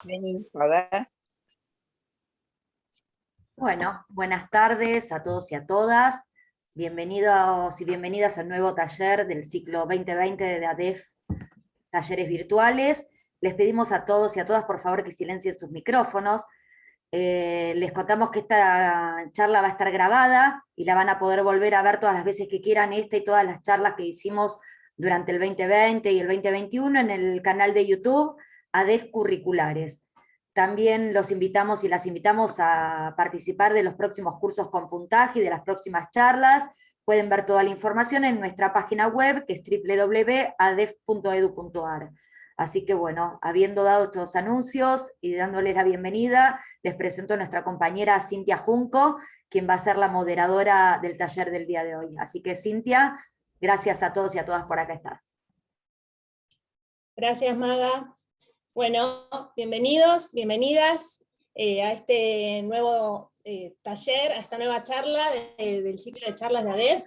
Vení, a ver. Bueno, buenas tardes a todos y a todas. Bienvenidos y bienvenidas al nuevo taller del ciclo 2020 de ADEF, talleres virtuales. Les pedimos a todos y a todas, por favor, que silencien sus micrófonos. Les contamos que esta charla va a estar grabada y la van a poder volver a ver todas las veces que quieran, esta y todas las charlas que hicimos durante el 2020 y el 2021 en el canal de YouTube ADEF Curriculares. También los invitamos y las invitamos a participar de los próximos cursos con puntaje y de las próximas charlas. Pueden ver toda la información en nuestra página web, que es www.adef.edu.ar. Así que bueno, habiendo dado estos anuncios y dándoles la bienvenida, les presento a nuestra compañera Cintia Junco, quien va a ser la moderadora del taller del día de hoy. Así que Cintia, gracias a todos y a todas por acá estar. Gracias, Maga. Bueno, bienvenidos, bienvenidas a este nuevo taller, a esta nueva charla del ciclo de charlas de ADEF.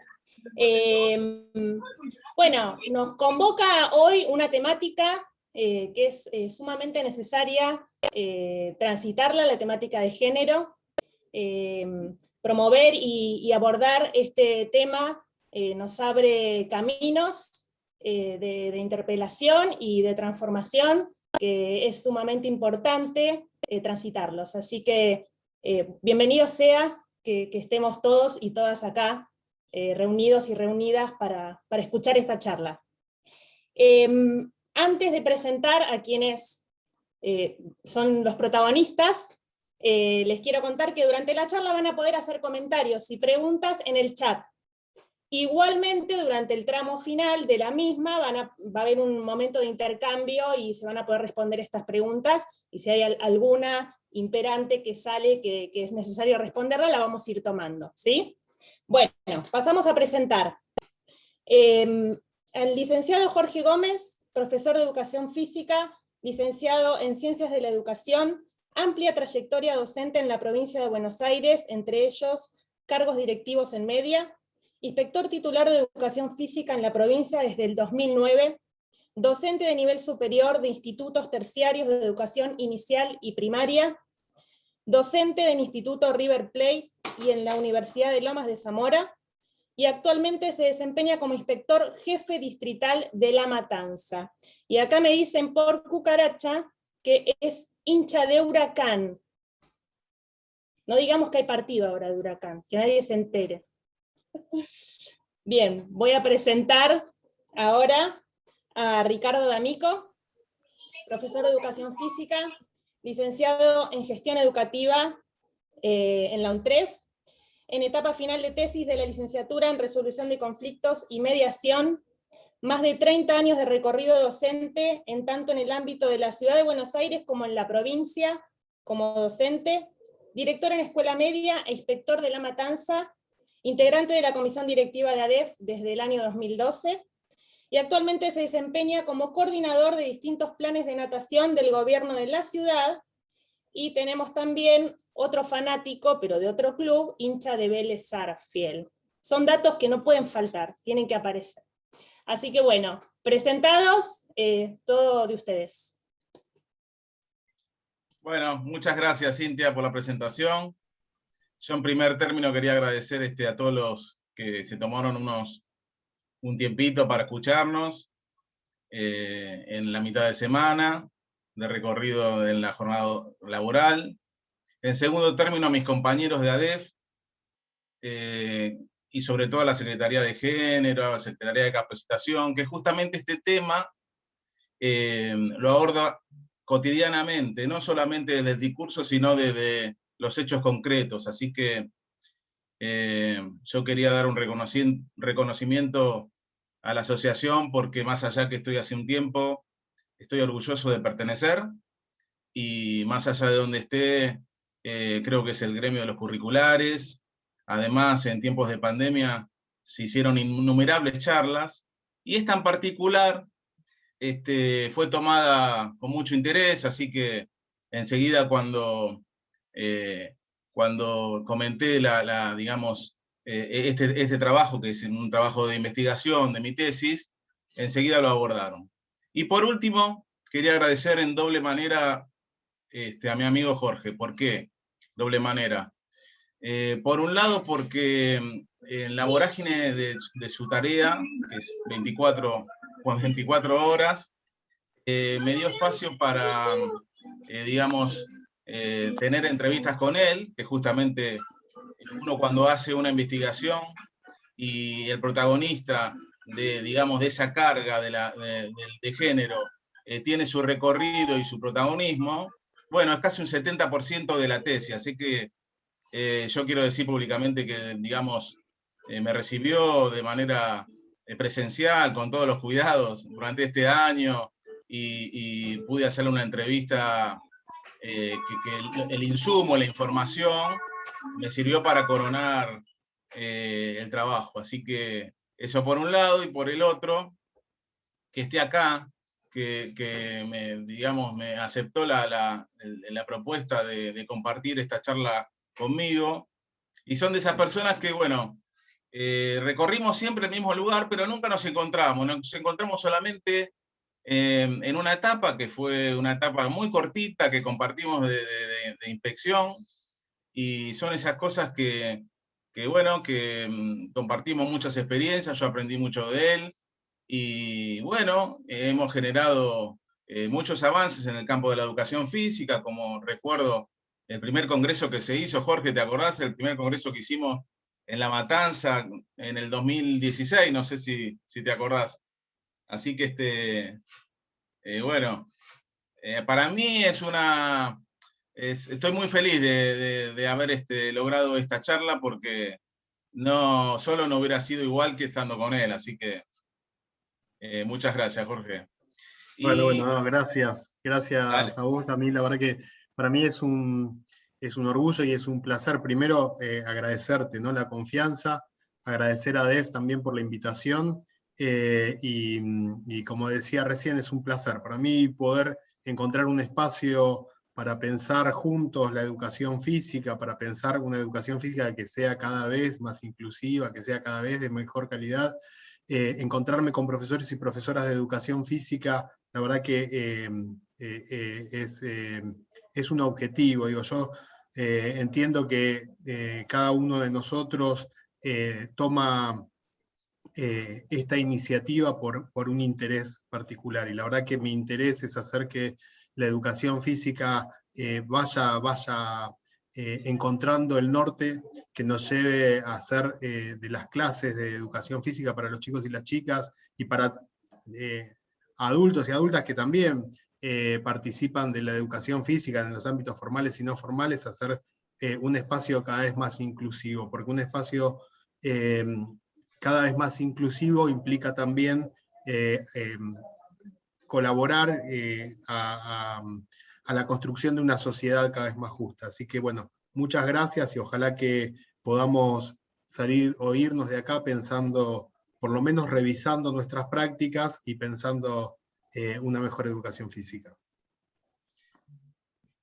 Bueno, nos convoca hoy una temática que es sumamente necesaria transitarla, la temática de género. Promover y abordar este tema nos abre caminos de interpelación y de transformación, que es sumamente importante transitarlos. Así que bienvenido sea que estemos todos y todas acá reunidos y reunidas para escuchar esta charla. Antes de presentar a quienes son los protagonistas, les quiero contar que durante la charla van a poder hacer comentarios y preguntas en el chat. Igualmente, durante el tramo final de la misma va a haber un momento de intercambio y se van a poder responder estas preguntas, y si hay alguna imperante que sale que es necesario responderla, la vamos a ir tomando, ¿sí? Bueno, pasamos a presentar. Al licenciado Jorge Gómez, profesor de Educación Física, licenciado en Ciencias de la Educación, amplia trayectoria docente en la provincia de Buenos Aires, entre ellos cargos directivos en media, inspector titular de Educación Física en la provincia desde el 2009, docente de nivel superior de institutos terciarios de educación inicial y primaria, docente del Instituto River Plate y en la Universidad de Lomas de Zamora, y actualmente se desempeña como inspector jefe distrital de La Matanza. Y acá me dicen por cucaracha que es hincha de Huracán. No digamos que hay partido ahora de Huracán, que nadie se entere. Bien, voy a presentar ahora a Ricardo D'Amico, profesor de Educación Física, licenciado en Gestión Educativa en la UNTREF, en etapa final de tesis de la licenciatura en Resolución de Conflictos y Mediación, más de 30 años de recorrido docente, en tanto en el ámbito de la Ciudad de Buenos Aires como en la provincia, como docente, director en Escuela Media e inspector de La Matanza, integrante de la comisión directiva de ADEF desde el año 2012, y actualmente se desempeña como coordinador de distintos planes de natación del gobierno de la ciudad, y tenemos también otro fanático, pero de otro club, hincha de Vélez Sarsfield. Son datos que no pueden faltar, tienen que aparecer. Así que bueno, presentados, todo de ustedes. Bueno, muchas gracias, Cintia, por la presentación. Yo en primer término quería agradecer a todos los que se tomaron un tiempito para escucharnos en la mitad de semana, de recorrido en la jornada laboral. En segundo término, a mis compañeros de ADEF, y sobre todo a la Secretaría de Género, a la Secretaría de Capacitación, que justamente este tema lo aborda cotidianamente, no solamente desde el discurso, sino desde los hechos concretos. Así que yo quería dar un reconocimiento a la asociación, porque más allá que estoy hace un tiempo, estoy orgulloso de pertenecer, y más allá de donde esté, creo que es el gremio de los curriculares. Además, en tiempos de pandemia se hicieron innumerables charlas, y esta en particular fue tomada con mucho interés, así que enseguida cuando comenté digamos, este trabajo, que es un trabajo de investigación de mi tesis, enseguida lo abordaron. Y por último, quería agradecer en doble manera a mi amigo Jorge. ¿Por qué? Doble manera. Por un lado, porque en la vorágine de su tarea, que es 24 horas, me dio espacio para, digamos, tener entrevistas con él, que justamente uno cuando hace una investigación y el protagonista digamos, de esa carga de género tiene su recorrido y su protagonismo, bueno, es casi un 70% de la tesis, así que yo quiero decir públicamente que, digamos, me recibió de manera presencial, con todos los cuidados, durante este año, y pude hacerle una entrevista que el insumo, la información, me sirvió para coronar el trabajo. Así que eso por un lado, y por el otro, que esté acá, que digamos, me aceptó la propuesta de compartir esta charla conmigo, y son de esas personas que, bueno, recorrimos siempre el mismo lugar, pero nunca nos encontramos solamente en una etapa que fue una etapa muy cortita que compartimos de inspección, y son esas cosas que bueno, que compartimos muchas experiencias, yo aprendí mucho de él, y bueno, hemos generado muchos avances en el campo de la educación física, como recuerdo el primer congreso que se hizo, Jorge, ¿te acordás? El primer congreso que hicimos en La Matanza en el 2016, no sé si te acordás. Así que, bueno, para mí estoy muy feliz de haber logrado esta charla, porque solo no hubiera sido igual que estando con él, así que muchas gracias, Jorge. Bueno, Y no, gracias. dale. Gracias a vos. A mí, la verdad que para mí es un orgullo y es un placer. Primero, agradecerte, ¿no? La confianza, agradecer a DEF también por la invitación. Y como decía recién, es un placer para mí poder encontrar un espacio para pensar juntos la educación física, para pensar una educación física que sea cada vez más inclusiva, que sea cada vez de mejor calidad. Encontrarme con profesores y profesoras de educación física, la verdad que es un objetivo. Digo, yo entiendo que cada uno de nosotros toma esta iniciativa por un interés particular, y la verdad que mi interés es hacer que la educación física vaya encontrando el norte que nos lleve a hacer de las clases de educación física para los chicos y las chicas, y para adultos y adultas que también participan de la educación física en los ámbitos formales y no formales, hacer un espacio cada vez más inclusivo, porque un espacio cada vez más inclusivo implica también colaborar a la construcción de una sociedad cada vez más justa. Así que bueno, muchas gracias, y ojalá que podamos salir o irnos de acá pensando, por lo menos revisando nuestras prácticas y pensando una mejor educación física.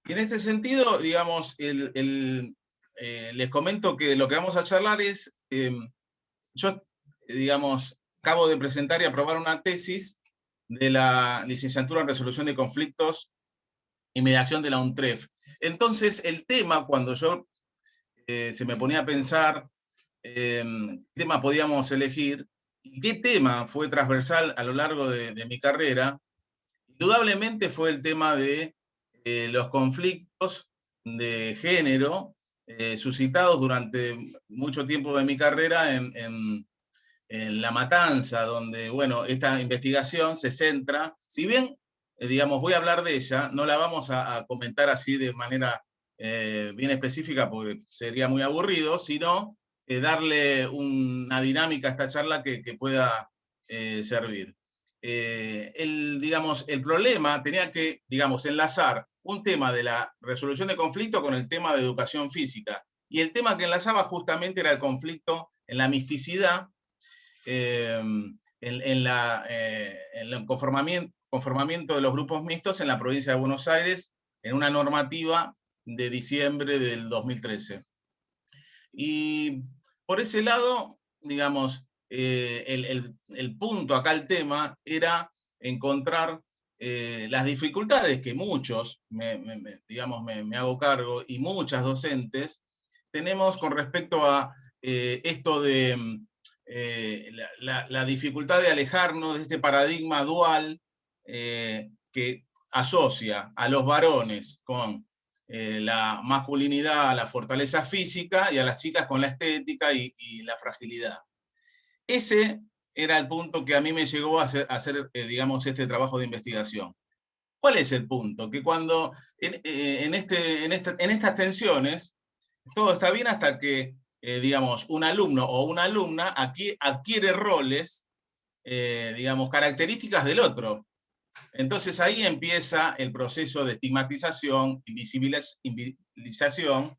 Y en este sentido, digamos, les comento que lo que vamos a charlar es, yo, digamos, acabo de presentar y aprobar una tesis de la licenciatura en resolución de conflictos y mediación de la UNTREF. Entonces, el tema, cuando yo se me ponía a pensar qué tema podíamos elegir y qué tema fue transversal a lo largo de mi carrera, indudablemente fue el tema de los conflictos de género suscitados durante mucho tiempo de mi carrera en La Matanza, donde, bueno, esta investigación se centra, si bien, digamos, voy a hablar de ella, no la vamos a comentar así de manera bien específica, porque sería muy aburrido, sino darle una dinámica a esta charla que pueda servir. Digamos, el problema tenía que, digamos, enlazar un tema de la resolución de conflicto con el tema de educación física, y el tema que enlazaba justamente era el conflicto en la misticidad, en el conformamiento de los grupos mixtos en la provincia de Buenos Aires, en una normativa de diciembre del 2013. Y por ese lado, digamos, el punto acá, el tema, era encontrar las dificultades que muchos, me hago cargo, y muchas docentes, tenemos con respecto a esto de la dificultad de alejarnos de este paradigma dual que asocia a los varones con la masculinidad, la fortaleza física, y a las chicas con la estética y la fragilidad. Ese era el punto que a mí me llegó a hacer digamos, este trabajo de investigación. ¿Cuál es el punto? Que cuando en estas tensiones, todo está bien hasta que, digamos, un alumno o una alumna aquí adquiere roles, digamos, características del otro. Entonces ahí empieza el proceso de estigmatización, invisibilización,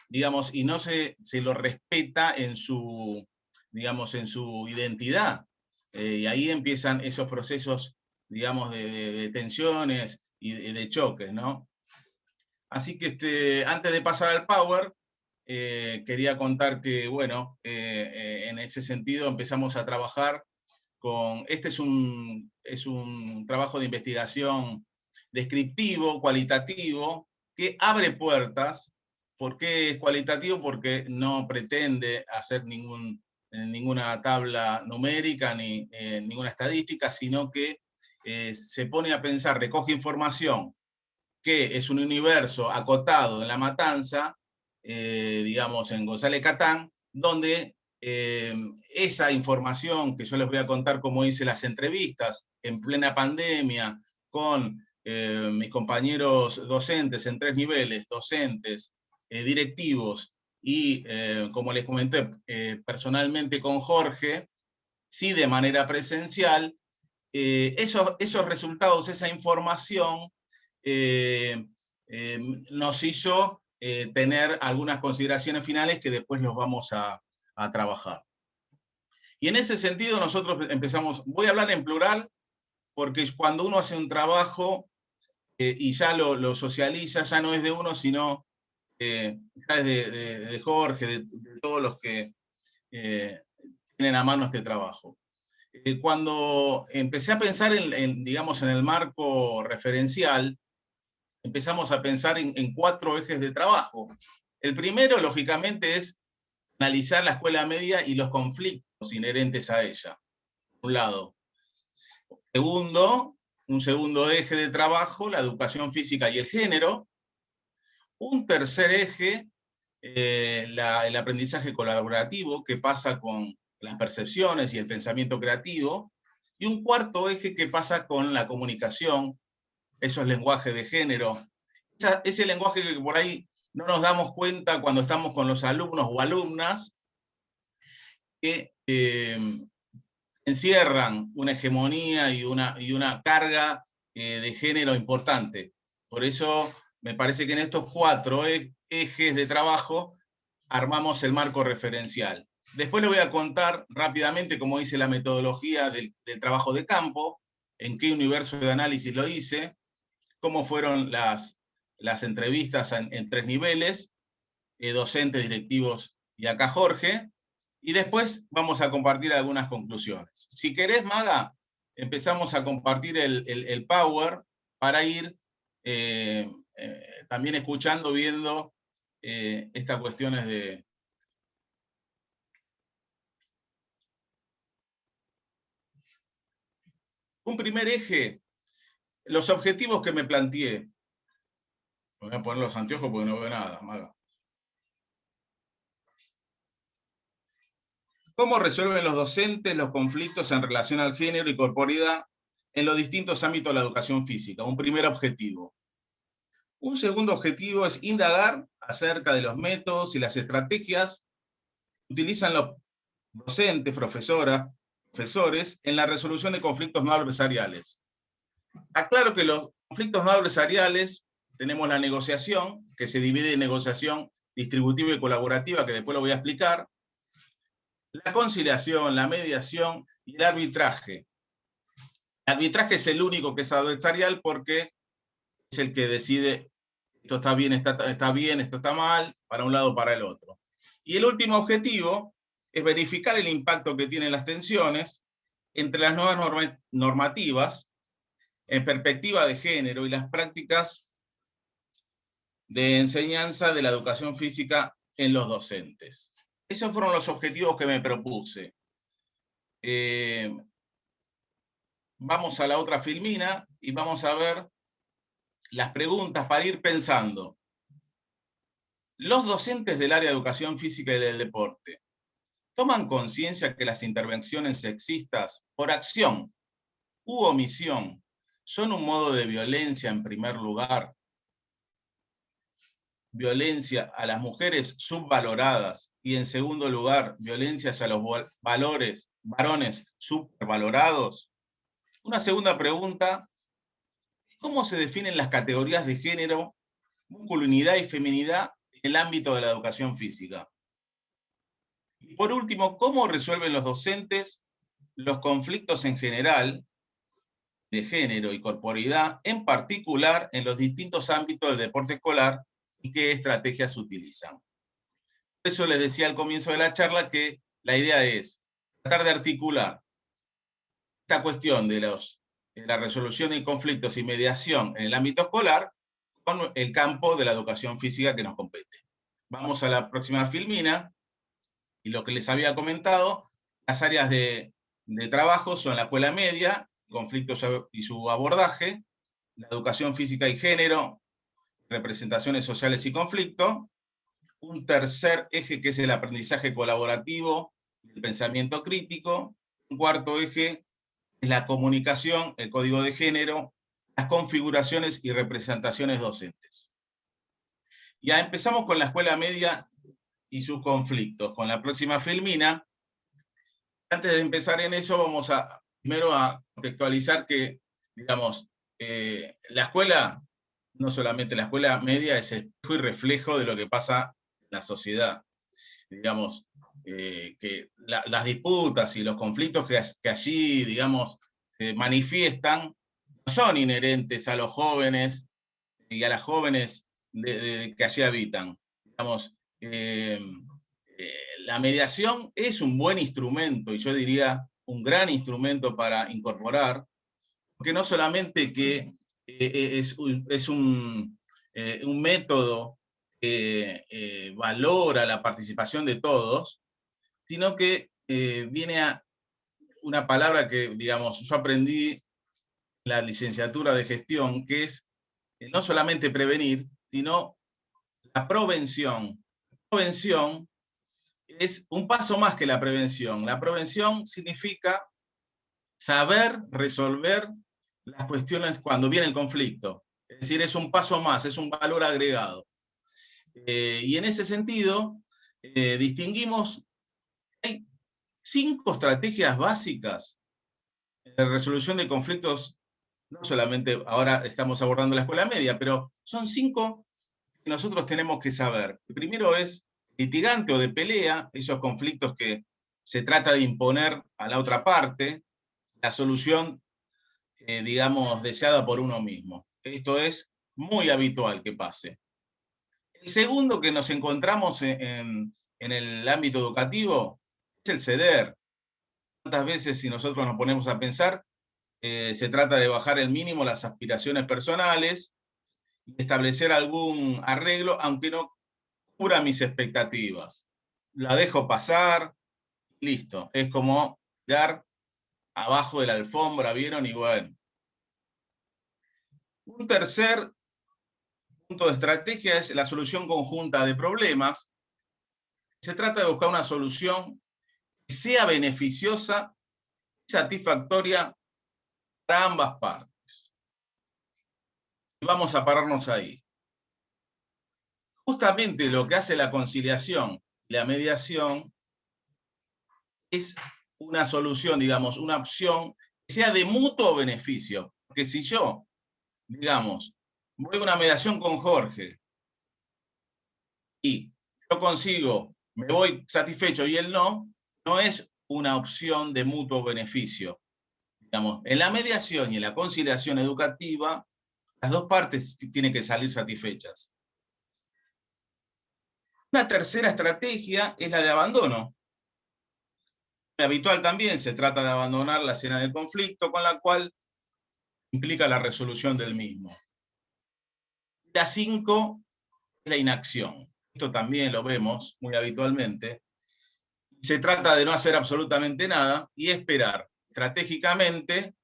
digamos, y no se lo respeta en su, digamos, en su identidad. Y ahí empiezan esos procesos, digamos, de tensiones y de choques, ¿no? Así que antes de pasar al Power, quería contar que, bueno, en ese sentido empezamos a trabajar con, es un trabajo de investigación descriptivo, cualitativo, que abre puertas. ¿Por qué es cualitativo? Porque no pretende hacer ninguna tabla numérica ni ninguna estadística, sino que se pone a pensar, recoge información, que es un universo acotado en La Matanza, digamos en González Catán, donde esa información que yo les voy a contar cómo hice las entrevistas en plena pandemia con mis compañeros docentes en 3 niveles, docentes, directivos y, como les comenté, personalmente con Jorge, sí de manera presencial, esos resultados, esa información nos hizo tener algunas consideraciones finales que después los vamos a trabajar. Y en ese sentido nosotros empezamos, voy a hablar en plural, porque cuando uno hace un trabajo y ya lo socializa, ya no es de uno, sino ya es de Jorge, de todos los que tienen a mano este trabajo. Cuando empecé a pensar digamos, en el marco referencial, empezamos a pensar en 4 ejes de trabajo. El primero, lógicamente, es analizar la escuela media y los conflictos inherentes a ella, por un lado. Un segundo eje de trabajo, la educación física y el género. Un tercer eje, el aprendizaje colaborativo, que pasa con las percepciones y el pensamiento creativo. Y un cuarto eje que pasa con la comunicación, esos lenguajes de género. Ese lenguaje que por ahí no nos damos cuenta cuando estamos con los alumnos o alumnas, que encierran una hegemonía y una carga de género importante. Por eso me parece que en estos 4 ejes de trabajo armamos el marco referencial. Después les voy a contar rápidamente cómo hice la metodología del trabajo de campo, en qué universo de análisis lo hice, cómo fueron las entrevistas en 3 niveles, docentes, directivos y acá Jorge, y después vamos a compartir algunas conclusiones. Si querés, Maga, empezamos a compartir el Power para ir también escuchando, viendo estas cuestiones de... Un primer eje, los objetivos que me planteé. Me voy a poner los anteojos porque no veo nada, Maga. ¿Cómo resuelven los docentes los conflictos en relación al género y corporeidad en los distintos ámbitos de la educación física? Un primer objetivo. Un segundo objetivo es indagar acerca de los métodos y las estrategias que utilizan los docentes, profesores en la resolución de conflictos no adversariales. Aclaro que los conflictos no adversariales tenemos la negociación, que se divide en negociación distributiva y colaborativa, que después lo voy a explicar, la conciliación, la mediación y el arbitraje. El arbitraje es el único que es adversarial porque es el que decide esto está bien, esto está mal, para un lado o para el otro. Y el último objetivo es verificar el impacto que tienen las tensiones entre las nuevas normativas en perspectiva de género y las prácticas de enseñanza de la educación física en los docentes. Esos fueron los objetivos que me propuse. Vamos a la otra filmina y vamos a ver las preguntas para ir pensando. Los docentes del área de educación física y del deporte toman conciencia que las intervenciones sexistas por acción u omisión son un modo de violencia en primer lugar, violencia a las mujeres subvaloradas y en segundo lugar, violencia hacia los varones subvalorados. Una segunda pregunta, ¿cómo se definen las categorías de género, masculinidad y feminidad en el ámbito de la educación física? Y por último, ¿cómo resuelven los docentes los conflictos en general de género y corporeidad, en particular en los distintos ámbitos del deporte escolar, y qué estrategias utilizan? Por eso les decía al comienzo de la charla que la idea es tratar de articular esta cuestión de la resolución de conflictos y mediación en el ámbito escolar con el campo de la educación física que nos compete. Vamos a la próxima filmina, y lo que les había comentado, las áreas de trabajo son la escuela media, conflictos y su abordaje, la educación física y género, representaciones sociales y conflicto, un tercer eje que es el aprendizaje colaborativo, el pensamiento crítico, un cuarto eje es la comunicación, el código de género, las configuraciones y representaciones docentes. Ya empezamos con la escuela media y sus conflictos, con la próxima filmina. Antes de empezar en eso, vamos primero a contextualizar que, digamos, la escuela, no solamente la escuela media, es espejo y reflejo de lo que pasa en la sociedad. Digamos, que las disputas y los conflictos que allí, digamos, manifiestan, no son inherentes a los jóvenes y a las jóvenes que allí habitan. Digamos, la mediación es un buen instrumento, y yo diría un gran instrumento para incorporar, porque no solamente que es un método que valora la participación de todos, sino que viene a una palabra que, digamos, yo aprendí en la licenciatura de gestión, que es no solamente prevenir, sino la prevención. La prevención es un paso más que la prevención. La prevención significa saber resolver las cuestiones cuando viene el conflicto. Es decir, es un paso más, es un valor agregado. Y en ese sentido, distinguimos, hay 5 estrategias básicas de resolución de conflictos, no solamente ahora estamos abordando la escuela media, pero son 5 que nosotros tenemos que saber. El primero es litigante o de pelea, esos conflictos que se trata de imponer a la otra parte la solución, digamos, deseada por uno mismo. Esto es muy habitual que pase. El segundo que nos encontramos en el ámbito educativo es el ceder. ¿Cuántas veces, si nosotros nos ponemos a pensar, se trata de bajar el mínimo las aspiraciones personales y establecer algún arreglo, aunque no cubra mis expectativas? La dejo pasar, listo. Es como dar abajo de la alfombra, ¿vieron? Y bueno. Un tercer punto de estrategia es la solución conjunta de problemas. Se trata de buscar una solución que sea beneficiosa y satisfactoria para ambas partes. Y vamos a pararnos ahí. Justamente lo que hace la conciliación y la mediación es una solución, digamos, una opción que sea de mutuo beneficio. Porque si yo, digamos, voy a una mediación con Jorge y yo consigo, me voy satisfecho y él no, no es una opción de mutuo beneficio. Digamos, en la mediación y en la conciliación educativa, las dos partes tienen que salir satisfechas. Una tercera estrategia es la de abandono. Habitual también, se trata de abandonar la escena del conflicto, con la cual implica la resolución del mismo. La 5 es la inacción. Esto también lo vemos muy habitualmente. Se trata de no hacer absolutamente nada y esperar estratégicamente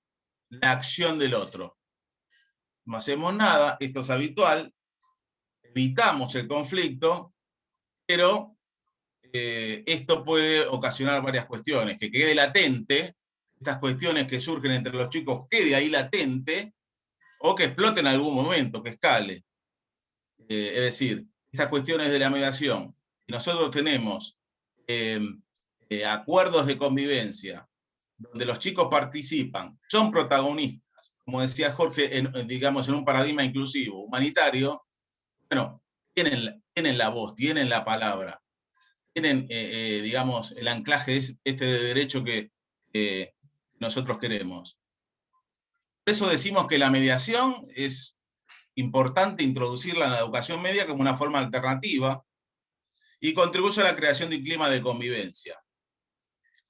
la acción del otro. No hacemos nada, esto es habitual, evitamos el conflicto, pero esto puede ocasionar varias cuestiones, que quede latente, estas cuestiones que surgen entre los chicos quede ahí latente, o que explote en algún momento, que escale. Es decir, estas cuestiones de la mediación, si nosotros tenemos acuerdos de convivencia, donde los chicos participan, son protagonistas, como decía Jorge, digamos, en un paradigma inclusivo, humanitario, bueno, tienen la voz, tienen la palabra, tienen, digamos, el anclaje este de derecho que nosotros queremos. Por eso decimos que la mediación es importante introducirla en la educación media como una forma alternativa y contribuye a la creación de un clima de convivencia,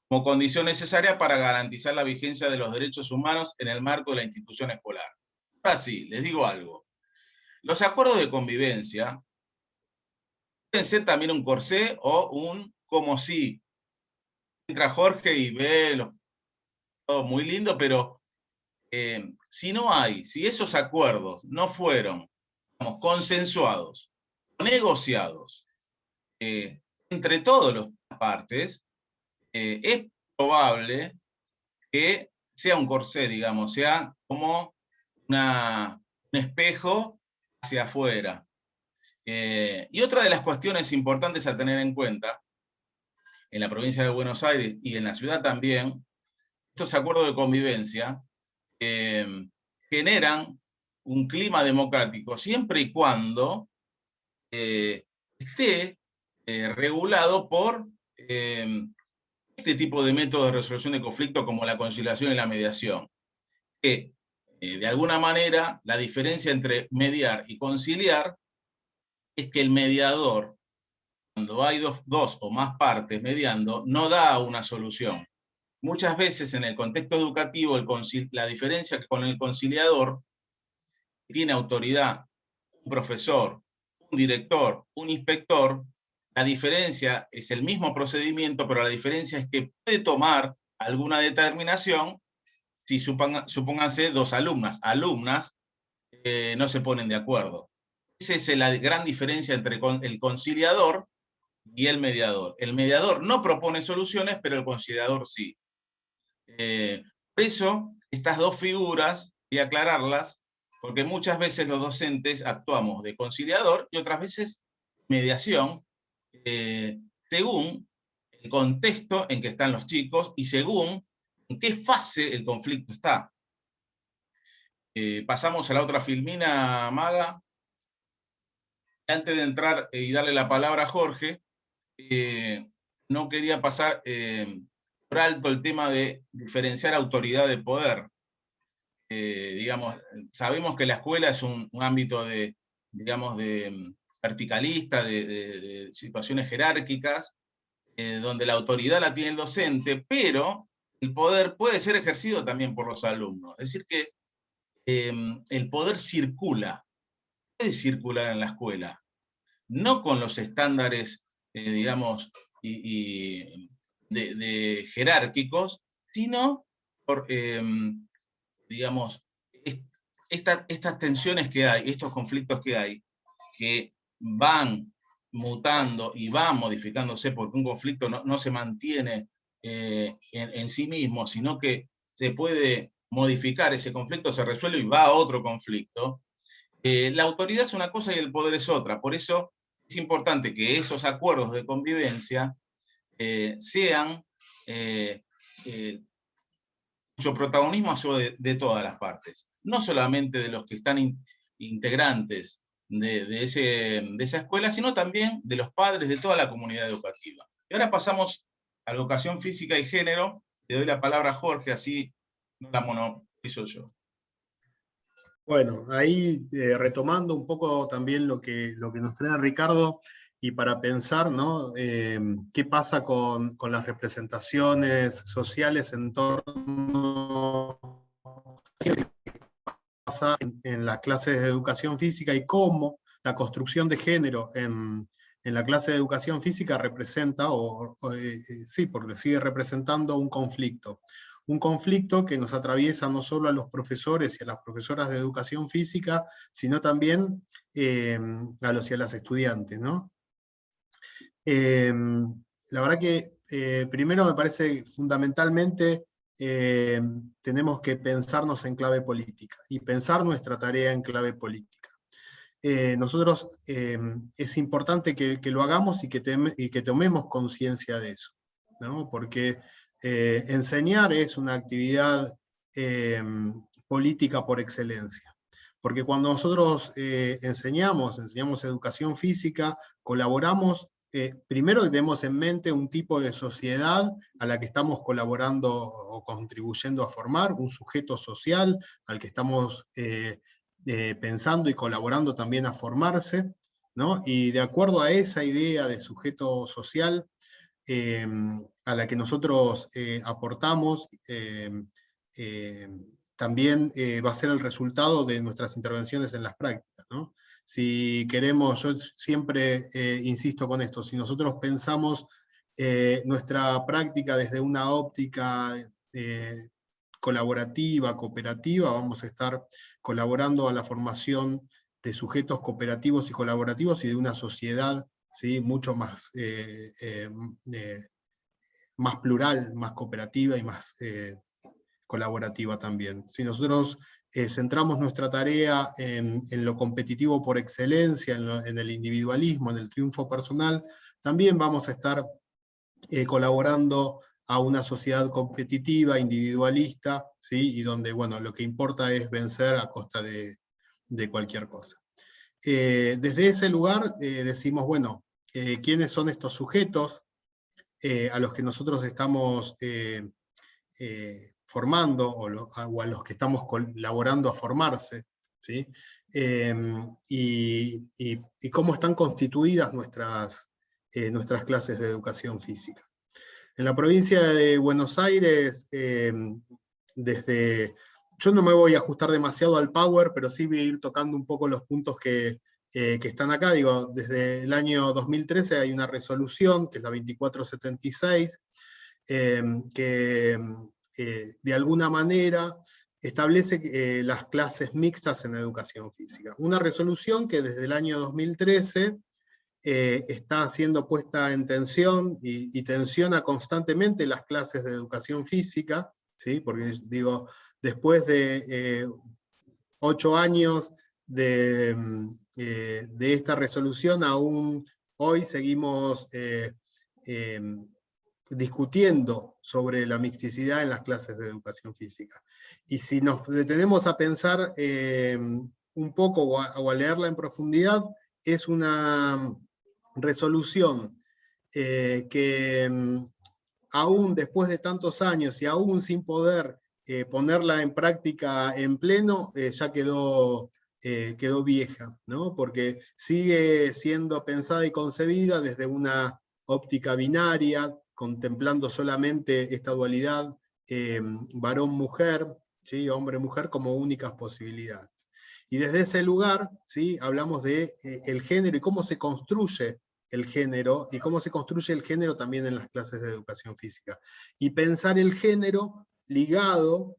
como condición necesaria para garantizar la vigencia de los derechos humanos en el marco de la institución escolar. Ahora sí, les digo algo. Los acuerdos de convivencia pueden ser también un corsé o un como si. Entra Jorge y ve todo muy lindo, pero si esos acuerdos no fueron, digamos, consensuados, negociados entre todas las partes, es probable que sea un corsé, digamos, sea como un espejo hacia afuera. Y otra de las cuestiones importantes a tener en cuenta, en la provincia de Buenos Aires y en la ciudad también, estos acuerdos de convivencia generan un clima democrático siempre y cuando esté regulado por este tipo de métodos de resolución de conflicto como la conciliación y la mediación, que de alguna manera la diferencia entre mediar y conciliar es que el mediador, cuando hay dos o más partes mediando, no da una solución. Muchas veces en el contexto educativo la diferencia con el conciliador tiene autoridad un profesor, un director, un inspector, la diferencia es el mismo procedimiento, pero la diferencia es que puede tomar alguna determinación si supónganse dos alumnas no se ponen de acuerdo. Esa es la gran diferencia entre el conciliador y el mediador. El mediador no propone soluciones, pero el conciliador sí. Por eso, estas dos figuras, y aclararlas, porque muchas veces los docentes actuamos de conciliador y otras veces mediación, según el contexto en que están los chicos y según en qué fase el conflicto está. Pasamos a la otra filmina, Maga. Antes de entrar y darle la palabra a Jorge, no quería pasar por alto el tema de diferenciar autoridad de poder. Digamos, sabemos que la escuela es un ámbito de verticalista, de situaciones jerárquicas, donde la autoridad la tiene el docente, pero el poder puede ser ejercido también por los alumnos. Es decir que el poder puede circular en la escuela, no con los estándares, digamos, de jerárquicos, sino por, digamos, estas tensiones que hay, estos conflictos que hay, que van mutando y van modificándose, porque un conflicto no se mantiene en sí mismo, sino que se puede modificar ese conflicto, se resuelve y va a otro conflicto. La autoridad es una cosa y el poder es otra, por eso es importante que esos acuerdos de convivencia sean cuyo protagonismo sea de todas las partes, no solamente de los que están integrantes de esa escuela, sino también de los padres de toda la comunidad educativa. Y ahora pasamos a la educación física y género. Le doy la palabra a Jorge, así no la monopolizo yo. Bueno, ahí retomando un poco también lo que nos trae Ricardo, y para pensar, ¿no? ¿Qué pasa con las representaciones sociales en torno pasa en las clases de educación física y cómo la construcción de género en la clase de educación física representa, sí, porque sigue representando un conflicto. Un conflicto que nos atraviesa no solo a los profesores y a las profesoras de educación física, sino también a los y a las estudiantes, ¿no? La verdad que primero me parece fundamentalmente tenemos que pensarnos en clave política y pensar nuestra tarea en clave política. Nosotros es importante que lo hagamos y que tomemos conciencia de eso, ¿no? Porque enseñar es una actividad política por excelencia. Porque cuando nosotros enseñamos educación física, colaboramos, primero tenemos en mente un tipo de sociedad a la que estamos colaborando o contribuyendo a formar, un sujeto social al que estamos pensando y colaborando también a formarse, ¿no? Y de acuerdo a esa idea de sujeto social a la que nosotros aportamos, también va a ser el resultado de nuestras intervenciones en las prácticas, ¿no? Si queremos, yo siempre insisto con esto, si nosotros pensamos nuestra práctica desde una óptica colaborativa, cooperativa, vamos a estar colaborando a la formación de sujetos cooperativos y colaborativos y de una sociedad, ¿sí? Mucho más, más plural, más cooperativa y más colaborativa también. Si nosotros centramos nuestra tarea en lo competitivo por excelencia, en el individualismo, en el triunfo personal, también vamos a estar colaborando a una sociedad competitiva, individualista, ¿sí? Y donde, bueno, lo que importa es vencer a costa de cualquier cosa. Desde ese lugar decimos, bueno, ¿quiénes son estos sujetos a los que nosotros estamos formando o a los que estamos colaborando a formarse? ¿Sí? Y cómo están constituidas nuestras clases de educación física. En la provincia de Buenos Aires, yo no me voy a ajustar demasiado al Power, pero sí voy a ir tocando un poco los puntos que están acá. Digo, desde el año 2013 hay una resolución, que es la 2476, que de alguna manera establece las clases mixtas en educación física. Una resolución que desde el año 2013 está siendo puesta en tensión y tensiona constantemente las clases de educación física, ¿sí? Porque digo, después de 8 años de esta resolución, aún hoy seguimos discutiendo sobre la mixticidad en las clases de educación física. Y si nos detenemos a pensar un poco o a leerla en profundidad, es una resolución que aún después de tantos años y aún sin poder ponerla en práctica en pleno, ya quedó vieja, ¿no? Porque sigue siendo pensada y concebida desde una óptica binaria, contemplando solamente esta dualidad varón-mujer, ¿sí? Hombre-mujer como únicas posibilidades. Y desde ese lugar, ¿sí? Hablamos de el género y cómo se construye el género, y cómo se construye el género también en las clases de educación física. Y pensar el género ligado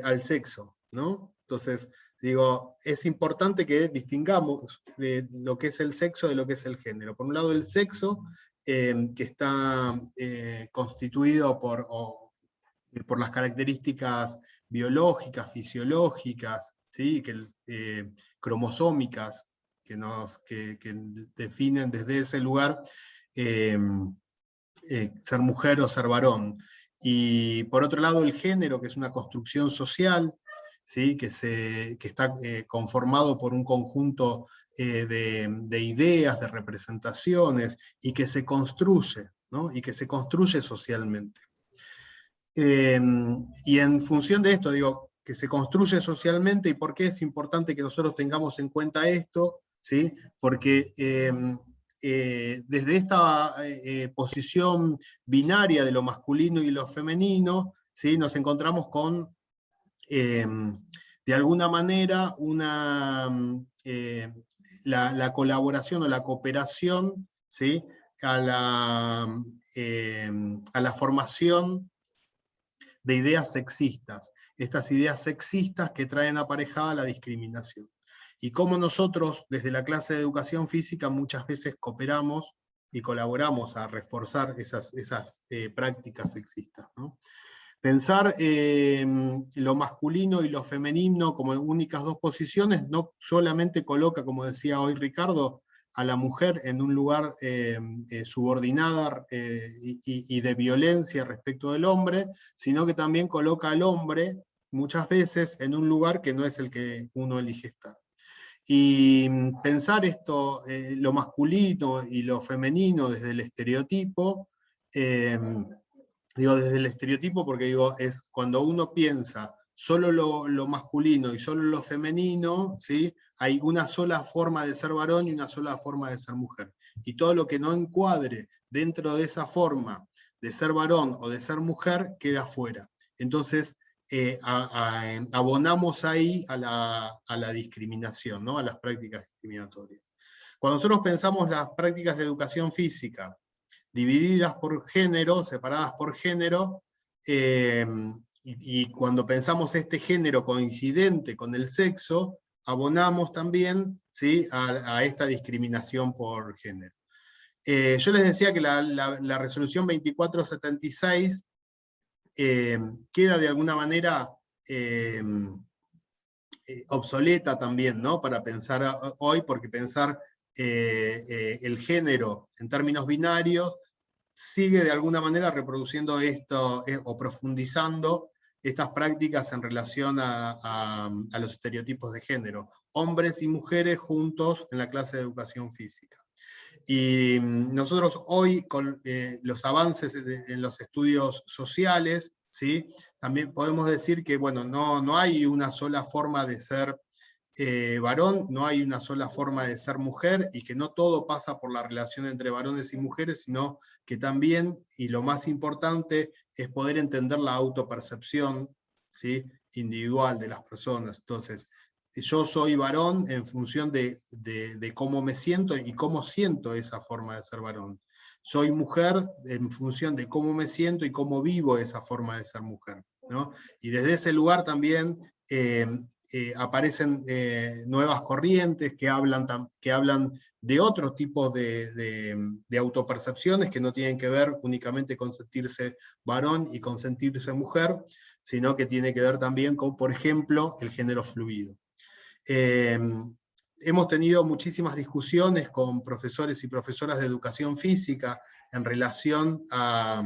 al sexo, ¿no? Entonces, digo, es importante que distingamos lo que es el sexo de lo que es el género. Por un lado, el sexo, que está constituido por las características biológicas, fisiológicas, ¿sí? Cromosómicas, que definen desde ese lugar ser mujer o ser varón. Y por otro lado el género, que es una construcción social, ¿sí? que está conformado por un conjunto de ideas, de representaciones, y que se construye, ¿no? Y que se construye socialmente. Y en función de esto, digo, que se construye socialmente, y por qué es importante que nosotros tengamos en cuenta esto, ¿sí? Porque desde esta posición binaria de lo masculino y lo femenino, ¿sí? Nos encontramos con de alguna manera la colaboración o la cooperación, ¿sí?, a la formación de ideas sexistas, estas ideas sexistas que traen aparejada la discriminación. Y cómo nosotros, desde la clase de educación física, muchas veces cooperamos y colaboramos a reforzar esas prácticas sexistas, ¿no? Pensar lo masculino y lo femenino como únicas dos posiciones no solamente coloca, como decía hoy Ricardo, a la mujer en un lugar subordinada y de violencia respecto del hombre, sino que también coloca al hombre muchas veces en un lugar que no es el que uno elige estar. Y pensar esto, lo masculino y lo femenino desde el estereotipo, digo desde el estereotipo porque digo, es cuando uno piensa solo lo masculino y solo lo femenino, ¿sí?, hay una sola forma de ser varón y una sola forma de ser mujer. Y todo lo que no encuadre dentro de esa forma de ser varón o de ser mujer queda fuera. Entonces, abonamos ahí a la discriminación, ¿no?, a las prácticas discriminatorias. Cuando nosotros pensamos las prácticas de educación física divididas por género, separadas por género, y cuando pensamos este género coincidente con el sexo, abonamos también, ¿sí?, a esta discriminación por género. Yo les decía que la resolución 2476 queda de alguna manera obsoleta también, ¿no?, para pensar hoy, porque pensar el género en términos binarios sigue de alguna manera reproduciendo esto o profundizando estas prácticas en relación a los estereotipos de género. Hombres y mujeres juntos en la clase de educación física. Y nosotros hoy, con los avances en los estudios sociales, ¿sí?, también podemos decir que bueno, no hay una sola forma de ser varón, no hay una sola forma de ser mujer, y que no todo pasa por la relación entre varones y mujeres, sino que también, y lo más importante, es poder entender la autopercepción, ¿sí?, individual de las personas. Entonces, yo soy varón en función de cómo me siento y cómo siento esa forma de ser varón. Soy mujer en función de cómo me siento y cómo vivo esa forma de ser mujer, ¿no? Y desde ese lugar también aparecen nuevas corrientes que hablan de otros tipos de autopercepciones que no tienen que ver únicamente con sentirse varón y con sentirse mujer, sino que tiene que ver también con, por ejemplo, el género fluido. Hemos tenido muchísimas discusiones con profesores y profesoras de educación física en relación a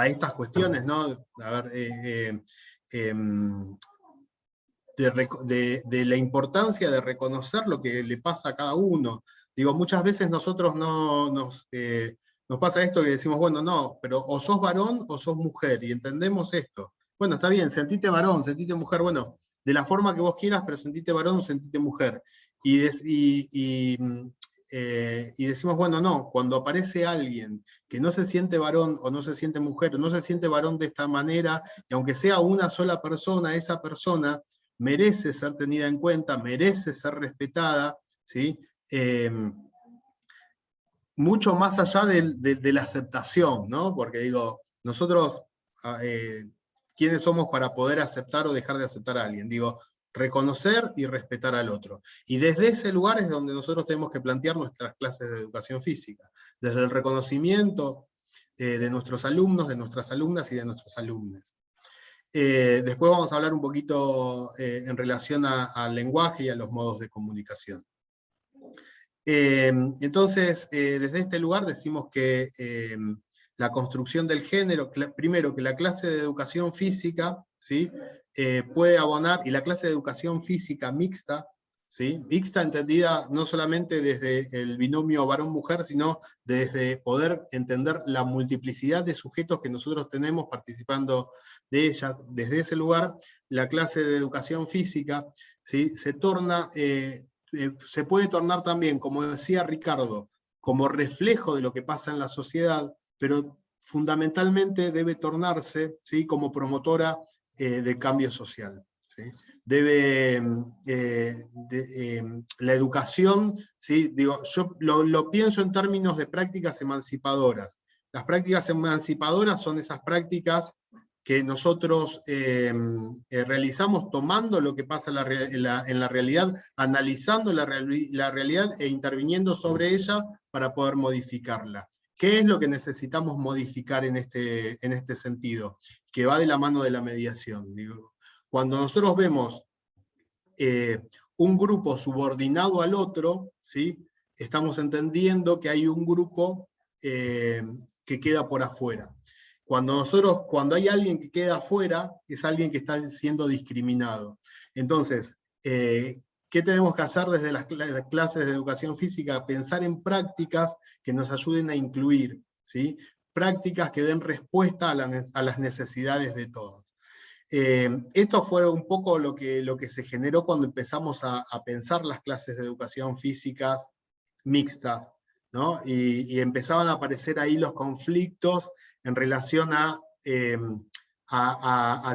estas cuestiones, ¿no? A ver, de la importancia de reconocer lo que le pasa a cada uno. Digo, muchas veces nosotros nos pasa esto que decimos, bueno, no, pero o sos varón o sos mujer, y entendemos esto. Bueno, está bien, sentite varón, sentite mujer, bueno, de la forma que vos quieras, pero sentite varón o sentite mujer. Y decimos, bueno, no, cuando aparece alguien que no se siente varón o no se siente mujer, o no se siente varón de esta manera, y aunque sea una sola persona, esa persona merece ser tenida en cuenta, merece ser respetada, ¿sí? Mucho más allá de la aceptación, ¿no? Porque digo, nosotros, ¿quiénes somos para poder aceptar o dejar de aceptar a alguien? Digo, reconocer y respetar al otro. Y desde ese lugar es donde nosotros tenemos que plantear nuestras clases de educación física, desde el reconocimiento de nuestros alumnos, de nuestras alumnas y de nuestros alumnos. Después vamos a hablar un poquito en relación al lenguaje y a los modos de comunicación. Entonces, desde este lugar decimos que la construcción del género, primero que la clase de educación física, ¿sí?, puede abonar, y la clase de educación física mixta, ¿sí?, mixta entendida no solamente desde el binomio varón-mujer, sino desde poder entender la multiplicidad de sujetos que nosotros tenemos participando de ella. Desde ese lugar, la clase de educación física, ¿sí?, se puede tornar también, como decía Ricardo, como reflejo de lo que pasa en la sociedad, pero fundamentalmente debe tornarse, ¿sí?, como promotora de cambio social. ¿sí? La educación, ¿sí? Digo, yo lo pienso en términos de prácticas emancipadoras. Las prácticas emancipadoras son esas prácticas que nosotros realizamos tomando lo que pasa en la realidad, analizando la realidad e interviniendo sobre ella para poder modificarla. ¿Qué es lo que necesitamos modificar en este sentido? Que va de la mano de la mediación. Digo, cuando nosotros vemos un grupo subordinado al otro, ¿sí? Estamos entendiendo que hay un grupo que queda por afuera. Cuando hay alguien que queda afuera, es alguien que está siendo discriminado. Entonces, ¿qué tenemos que hacer desde las clases de educación física? Pensar en prácticas que nos ayuden a incluir, ¿sí? Prácticas que den respuesta a las necesidades de todos. Esto fue un poco lo que se generó cuando empezamos a pensar las clases de educación física mixtas, ¿no? Y empezaban a aparecer ahí los conflictos en relación a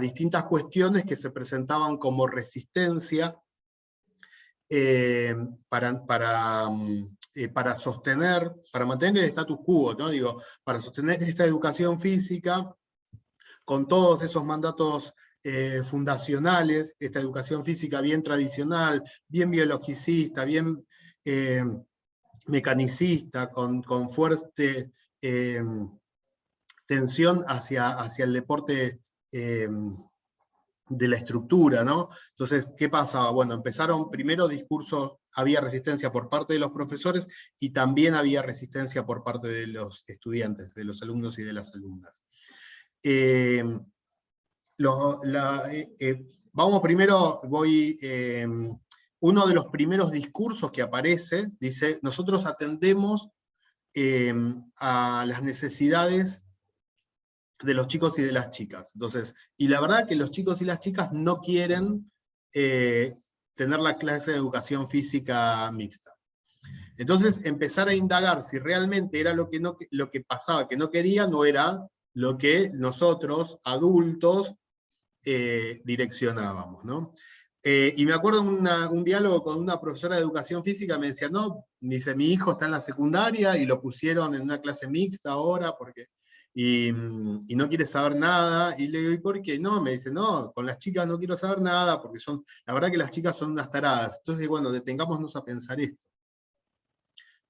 distintas cuestiones que se presentaban como resistencia para sostener, para mantener el status quo, ¿no? Digo, para sostener esta educación física con todos esos mandatos fundacionales, esta educación física bien tradicional, bien biologicista, bien mecanicista, con fuerte tensión hacia el deporte de la estructura, ¿no? Entonces, ¿qué pasaba? Bueno, empezaron primero discursos, había resistencia por parte de los profesores y también había resistencia por parte de los estudiantes, de los alumnos y de las alumnas. Vamos primero, uno de los primeros discursos que aparece, dice, nosotros atendemos a las necesidades de los chicos y de las chicas. Entonces, y la verdad que los chicos y las chicas no quieren tener la clase de educación física mixta. Entonces, empezar a indagar si realmente era lo que pasaba, que no querían, o era lo que nosotros, adultos, direccionábamos, ¿no? Y me acuerdo un diálogo con una profesora de educación física, me decía, no, dice, mi hijo está en la secundaria y lo pusieron en una clase mixta ahora, y no quiere saber nada, y le digo, ¿y por qué? No, me dice, no, con las chicas no quiero saber nada, porque la verdad que las chicas son unas taradas. Entonces, bueno, detengámonos a pensar esto,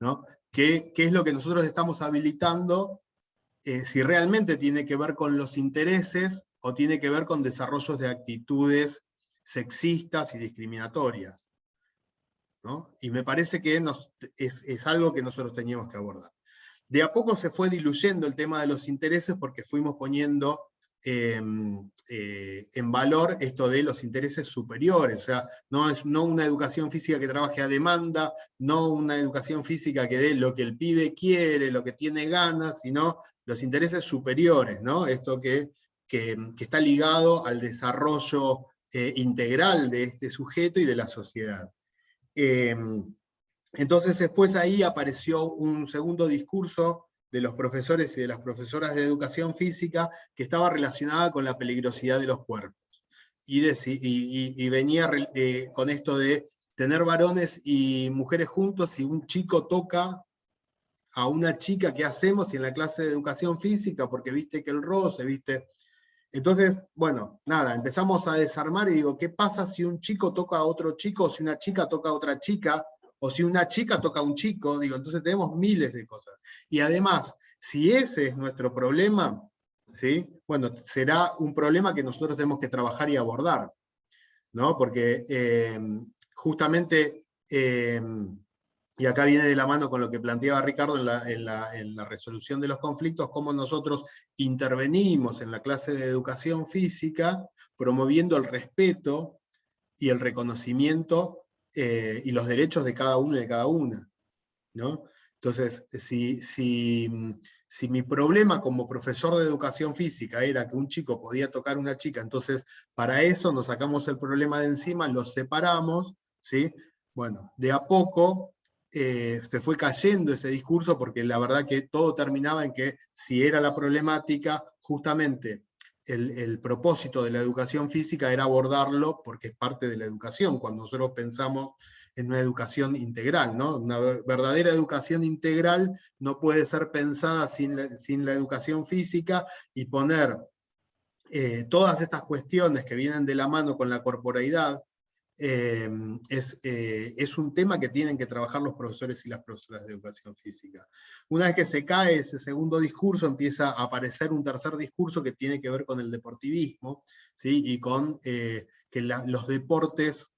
¿no? ¿Qué es lo que nosotros estamos habilitando? Si realmente tiene que ver con los intereses o tiene que ver con desarrollos de actitudes sexistas y discriminatorias, ¿no? Y me parece que es algo que nosotros teníamos que abordar. De a poco se fue diluyendo el tema de los intereses porque fuimos poniendo en valor esto de los intereses superiores, o sea, no una educación física que trabaje a demanda, no una educación física que dé lo que el pibe quiere, lo que tiene ganas, sino los intereses superiores, ¿no? Esto que está ligado al desarrollo integral de este sujeto y de la sociedad. Entonces después ahí apareció un segundo discurso de los profesores y de las profesoras de educación física que estaba relacionada con la peligrosidad de los cuerpos. Y venía con esto de tener varones y mujeres juntos. Si un chico toca a una chica, ¿qué hacemos? Y en la clase de educación física, porque viste que el roce, viste. Entonces, bueno, nada, empezamos a desarmar y digo, ¿qué pasa si un chico toca a otro chico, o si una chica toca a otra chica, o si una chica toca a un chico? Digo, entonces tenemos miles de cosas. Y además, si ese es nuestro problema, ¿sí? Bueno, será un problema que nosotros tenemos que trabajar y abordar, ¿no? Porque justamente, y acá viene de la mano con lo que planteaba Ricardo en la resolución de los conflictos, cómo nosotros intervenimos en la clase de educación física, promoviendo el respeto y el reconocimiento y los derechos de cada uno y de cada una, ¿no? Entonces, si mi problema como profesor de educación física era que un chico podía tocar a una chica, entonces para eso nos sacamos el problema de encima, los separamos, ¿sí? Bueno, de a poco se fue cayendo ese discurso, porque la verdad que todo terminaba en que si era la problemática, justamente el propósito de la educación física era abordarlo porque es parte de la educación, cuando nosotros pensamos en una educación integral, ¿no? Una verdadera educación integral no puede ser pensada sin la educación física, y poner todas estas cuestiones que vienen de la mano con la corporeidad, es un tema que tienen que trabajar los profesores y las profesoras de educación física. Una vez que se cae ese segundo discurso, empieza a aparecer un tercer discurso que tiene que ver con el deportivismo, ¿sí? Y con que los deportes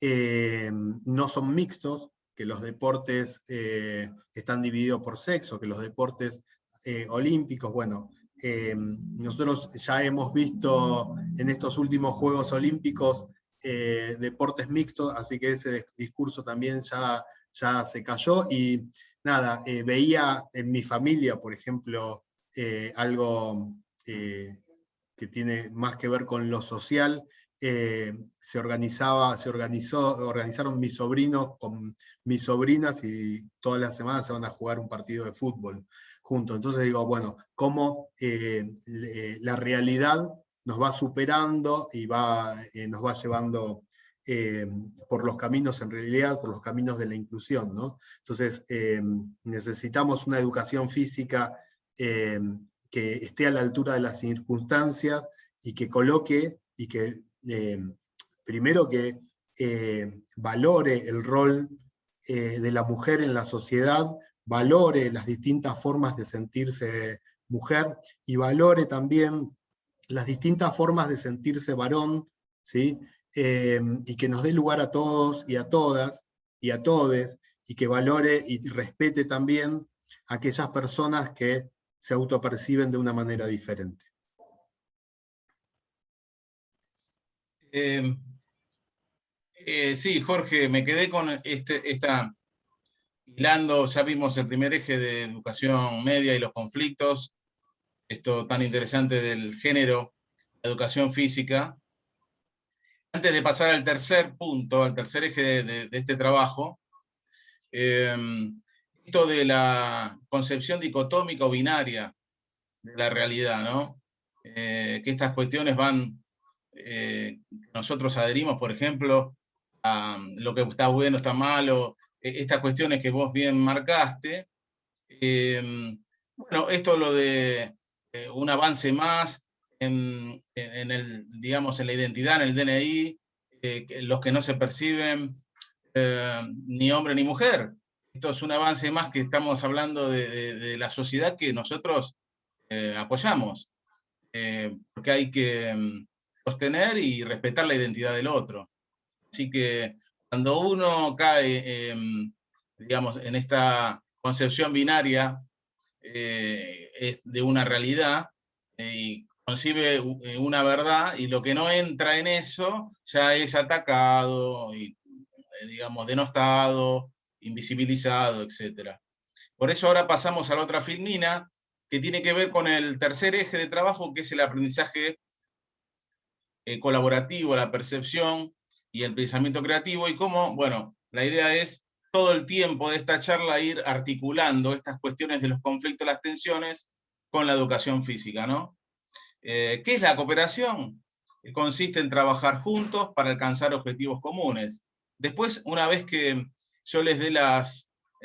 no son mixtos, que los deportes están divididos por sexo, que los deportes olímpicos, bueno, nosotros ya hemos visto en estos últimos Juegos Olímpicos deportes mixtos, así que ese discurso también ya se cayó, y nada, veía en mi familia, por ejemplo, algo que tiene más que ver con lo social. Organizaron mis sobrinos con mis sobrinas, y todas las semanas se van a jugar un partido de fútbol juntos. Entonces digo, bueno, cómo la realidad nos va superando y nos va llevando por los caminos, en realidad, por los caminos de la inclusión, ¿no? Entonces, necesitamos una educación física que esté a la altura de las circunstancias, y que coloque, y que primero que valore el rol de la mujer en la sociedad, valore las distintas formas de sentirse mujer, y valore también las distintas formas de sentirse varón, ¿sí? Y que nos dé lugar a todos y a todas y a todes, y que valore y respete también a aquellas personas que se autoperciben de una manera diferente. Sí, Jorge, me quedé con hilando, ya vimos el primer eje de educación media y los conflictos, esto tan interesante del género, la educación física. Antes de pasar al tercer punto, al tercer eje de este trabajo, esto de la concepción dicotómica o binaria de la realidad, ¿no? Que estas cuestiones van, nosotros adherimos, por ejemplo, a lo que está bueno, está malo, estas cuestiones que vos bien marcaste. Bueno, esto lo de un avance más en digamos, en la identidad, en el DNI, los que no se perciben ni hombre ni mujer. Esto es un avance más que estamos hablando de la sociedad que nosotros apoyamos, porque hay que sostener y respetar la identidad del otro. Así que cuando uno cae, digamos, en esta concepción binaria de una realidad, y concibe una verdad, y lo que no entra en eso ya es atacado, y, digamos, denostado, invisibilizado, etc. Por eso ahora pasamos a la otra filmina, que tiene que ver con el tercer eje de trabajo, que es el aprendizaje colaborativo, la percepción y el pensamiento creativo, y cómo, bueno, la idea es todo el tiempo de esta charla ir articulando estas cuestiones de los conflictos, las tensiones, con la educación física, ¿no? ¿Qué es la cooperación? Consiste en trabajar juntos para alcanzar objetivos comunes. Después, una vez que yo les dé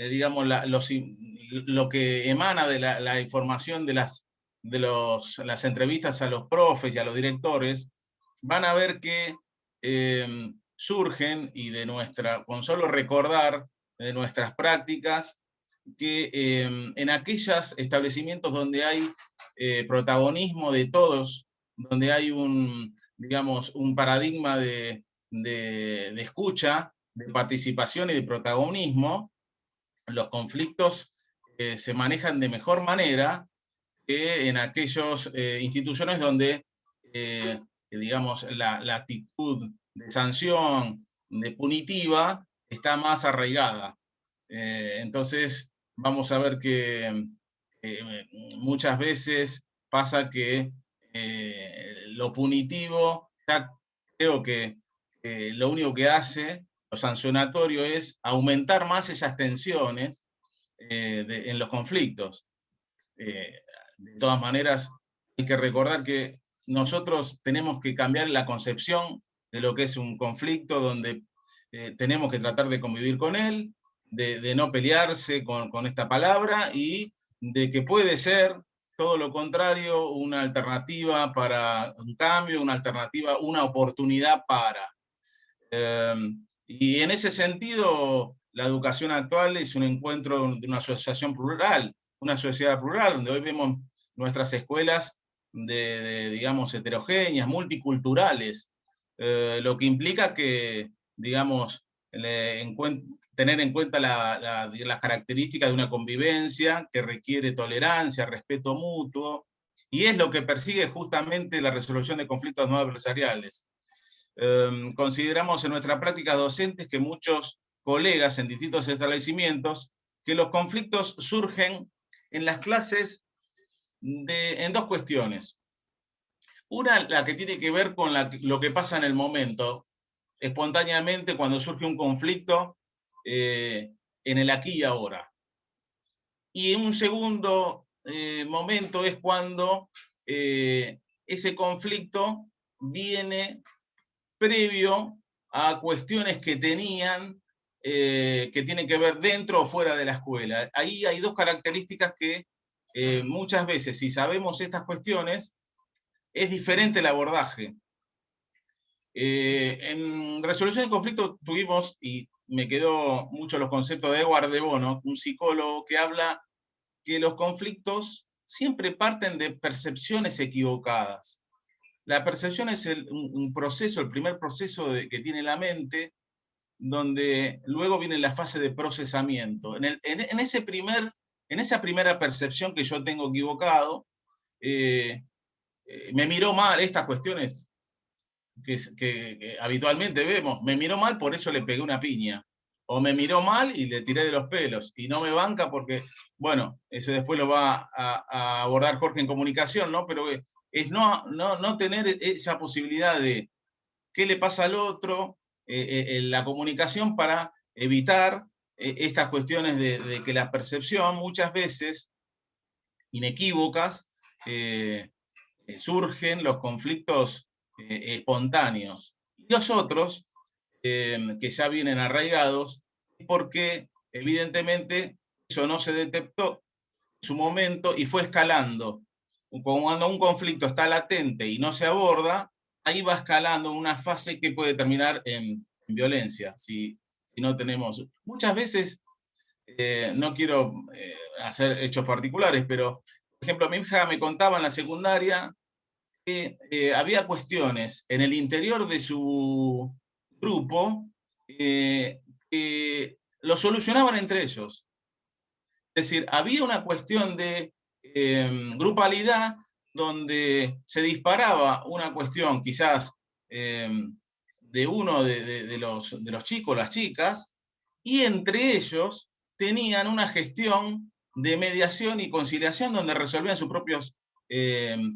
digamos, lo que emana de la información de las entrevistas a los profes y a los directores, van a ver que surgen, y con solo recordar de nuestras prácticas, que en aquellos establecimientos donde hay protagonismo de todos, donde hay digamos, un paradigma de escucha, de participación y de protagonismo, los conflictos se manejan de mejor manera que en aquellas instituciones donde digamos, la actitud de sanción, de punitiva, está más arraigada. Entonces, vamos a ver que muchas veces pasa que lo punitivo, ya creo que lo único que hace, lo sancionatorio, es aumentar más esas tensiones en los conflictos. De todas maneras, hay que recordar que nosotros tenemos que cambiar la concepción de lo que es un conflicto, donde tenemos que tratar de convivir con él, de no pelearse con esta palabra, y de que puede ser todo lo contrario, una alternativa para un cambio, una alternativa, una oportunidad para. Y en ese sentido, la educación actual es un encuentro de una asociación plural, una sociedad plural, donde hoy vemos nuestras escuelas digamos, heterogéneas, multiculturales, lo que implica que, digamos, tener en cuenta las características de una convivencia que requiere tolerancia, respeto mutuo, y es lo que persigue justamente la resolución de conflictos no adversariales. Consideramos en nuestra práctica docentes que muchos colegas en distintos establecimientos, que los conflictos surgen en las clases en dos cuestiones. Una, la que tiene que ver con lo que pasa en el momento, espontáneamente cuando surge un conflicto en el aquí y ahora. Y en un segundo momento es cuando ese conflicto viene previo a cuestiones que tienen que ver dentro o fuera de la escuela. Ahí hay dos características que muchas veces, si sabemos estas cuestiones, es diferente el abordaje. En resolución de conflicto tuvimos, y me quedó mucho los conceptos de Edward de Bono, un psicólogo que habla que los conflictos siempre parten de percepciones equivocadas. La percepción es un proceso, el primer proceso que tiene la mente, donde luego viene la fase de procesamiento. En esa primera percepción que yo tengo equivocado, me miró mal estas cuestiones que habitualmente vemos. Me miró mal, por eso le pegué una piña. O me miró mal y le tiré de los pelos. Y no me banca porque, bueno, eso después lo va a abordar Jorge en comunicación, ¿no? Pero es no tener esa posibilidad de qué le pasa al otro, en la comunicación, para evitar estas cuestiones de que la percepción muchas veces, inequívocas, surgen los conflictos espontáneos. Y los otros, que ya vienen arraigados, porque evidentemente eso no se detectó en su momento y fue escalando. Cuando un conflicto está latente y no se aborda, ahí va escalando una fase que puede terminar en violencia, si no tenemos. Muchas veces, no quiero hacer hechos particulares, pero, por ejemplo, mi hija me contaba en la secundaria que había cuestiones en el interior de su grupo que lo solucionaban entre ellos. Es decir, había una cuestión de grupalidad donde se disparaba una cuestión quizás de uno de los chicos, las chicas, y entre ellos tenían una gestión de mediación y conciliación donde resolvían sus propios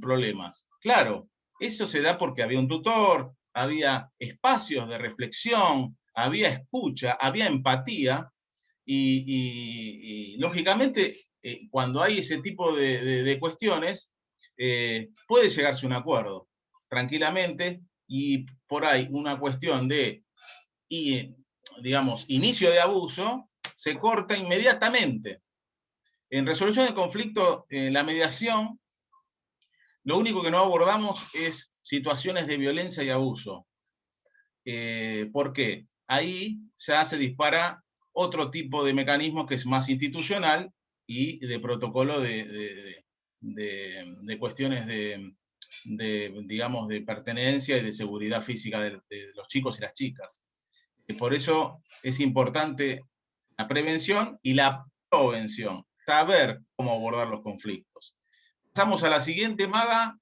problemas. Claro, eso se da porque había un tutor, había espacios de reflexión, había escucha, había empatía, y lógicamente cuando hay ese tipo de cuestiones, puede llegarse a un acuerdo tranquilamente, y por ahí una cuestión de, digamos, inicio de abuso, se corta inmediatamente. En resolución de conflicto, la mediación, lo único que no abordamos es situaciones de violencia y abuso. ¿Por qué? Ahí ya se dispara otro tipo de mecanismo que es más institucional y de protocolo de cuestiones digamos, de pertenencia y de seguridad física de los chicos y las chicas. Por eso es importante la prevención y la provención, saber cómo abordar los conflictos. Pasamos a la siguiente, Maga.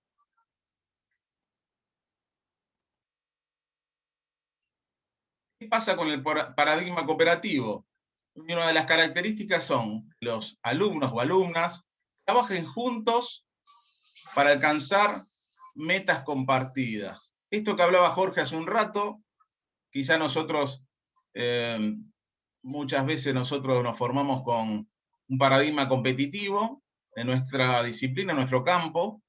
¿Qué pasa con el paradigma cooperativo? Una de las características son que los alumnos o alumnas trabajen juntos para alcanzar metas compartidas. Esto que hablaba Jorge hace un rato, quizá nosotros, muchas veces nosotros nos formamos con un paradigma competitivo en nuestra disciplina, en nuestro campo,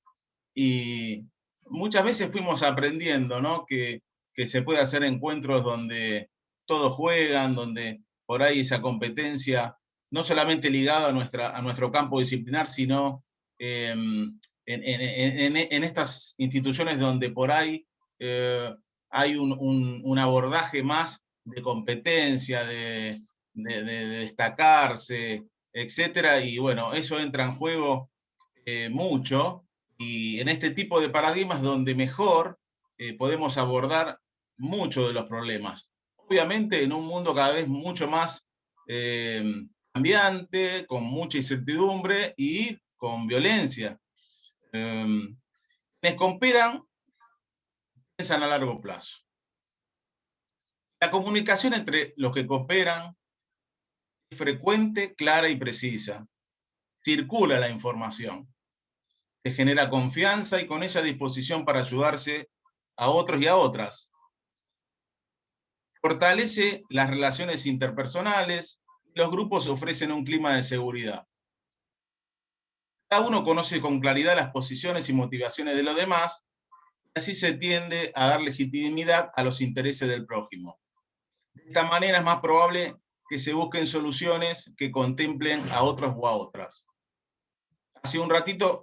y muchas veces fuimos aprendiendo, ¿no? Que se puede hacer encuentros donde todos juegan, donde por ahí esa competencia, no solamente ligada a nuestro campo disciplinar, sino en estas instituciones donde por ahí hay un abordaje más de competencia, de destacarse, etcétera, y bueno, eso entra en juego mucho, y en este tipo de paradigmas donde mejor podemos abordar muchos de los problemas. Obviamente en un mundo cada vez mucho más cambiante, con mucha incertidumbre y con violencia. Quienes cooperan piensan a largo plazo. La comunicación entre los que cooperan es frecuente, clara y precisa. Circula la información. Se genera confianza y con ella disposición para ayudarse a otros y a otras. Fortalece las relaciones interpersonales. Los grupos ofrecen un clima de seguridad. Cada uno conoce con claridad las posiciones y motivaciones de los demás, y así se tiende a dar legitimidad a los intereses del prójimo. De esta manera es más probable que se busquen soluciones que contemplen a otros o a otras. Hace un ratito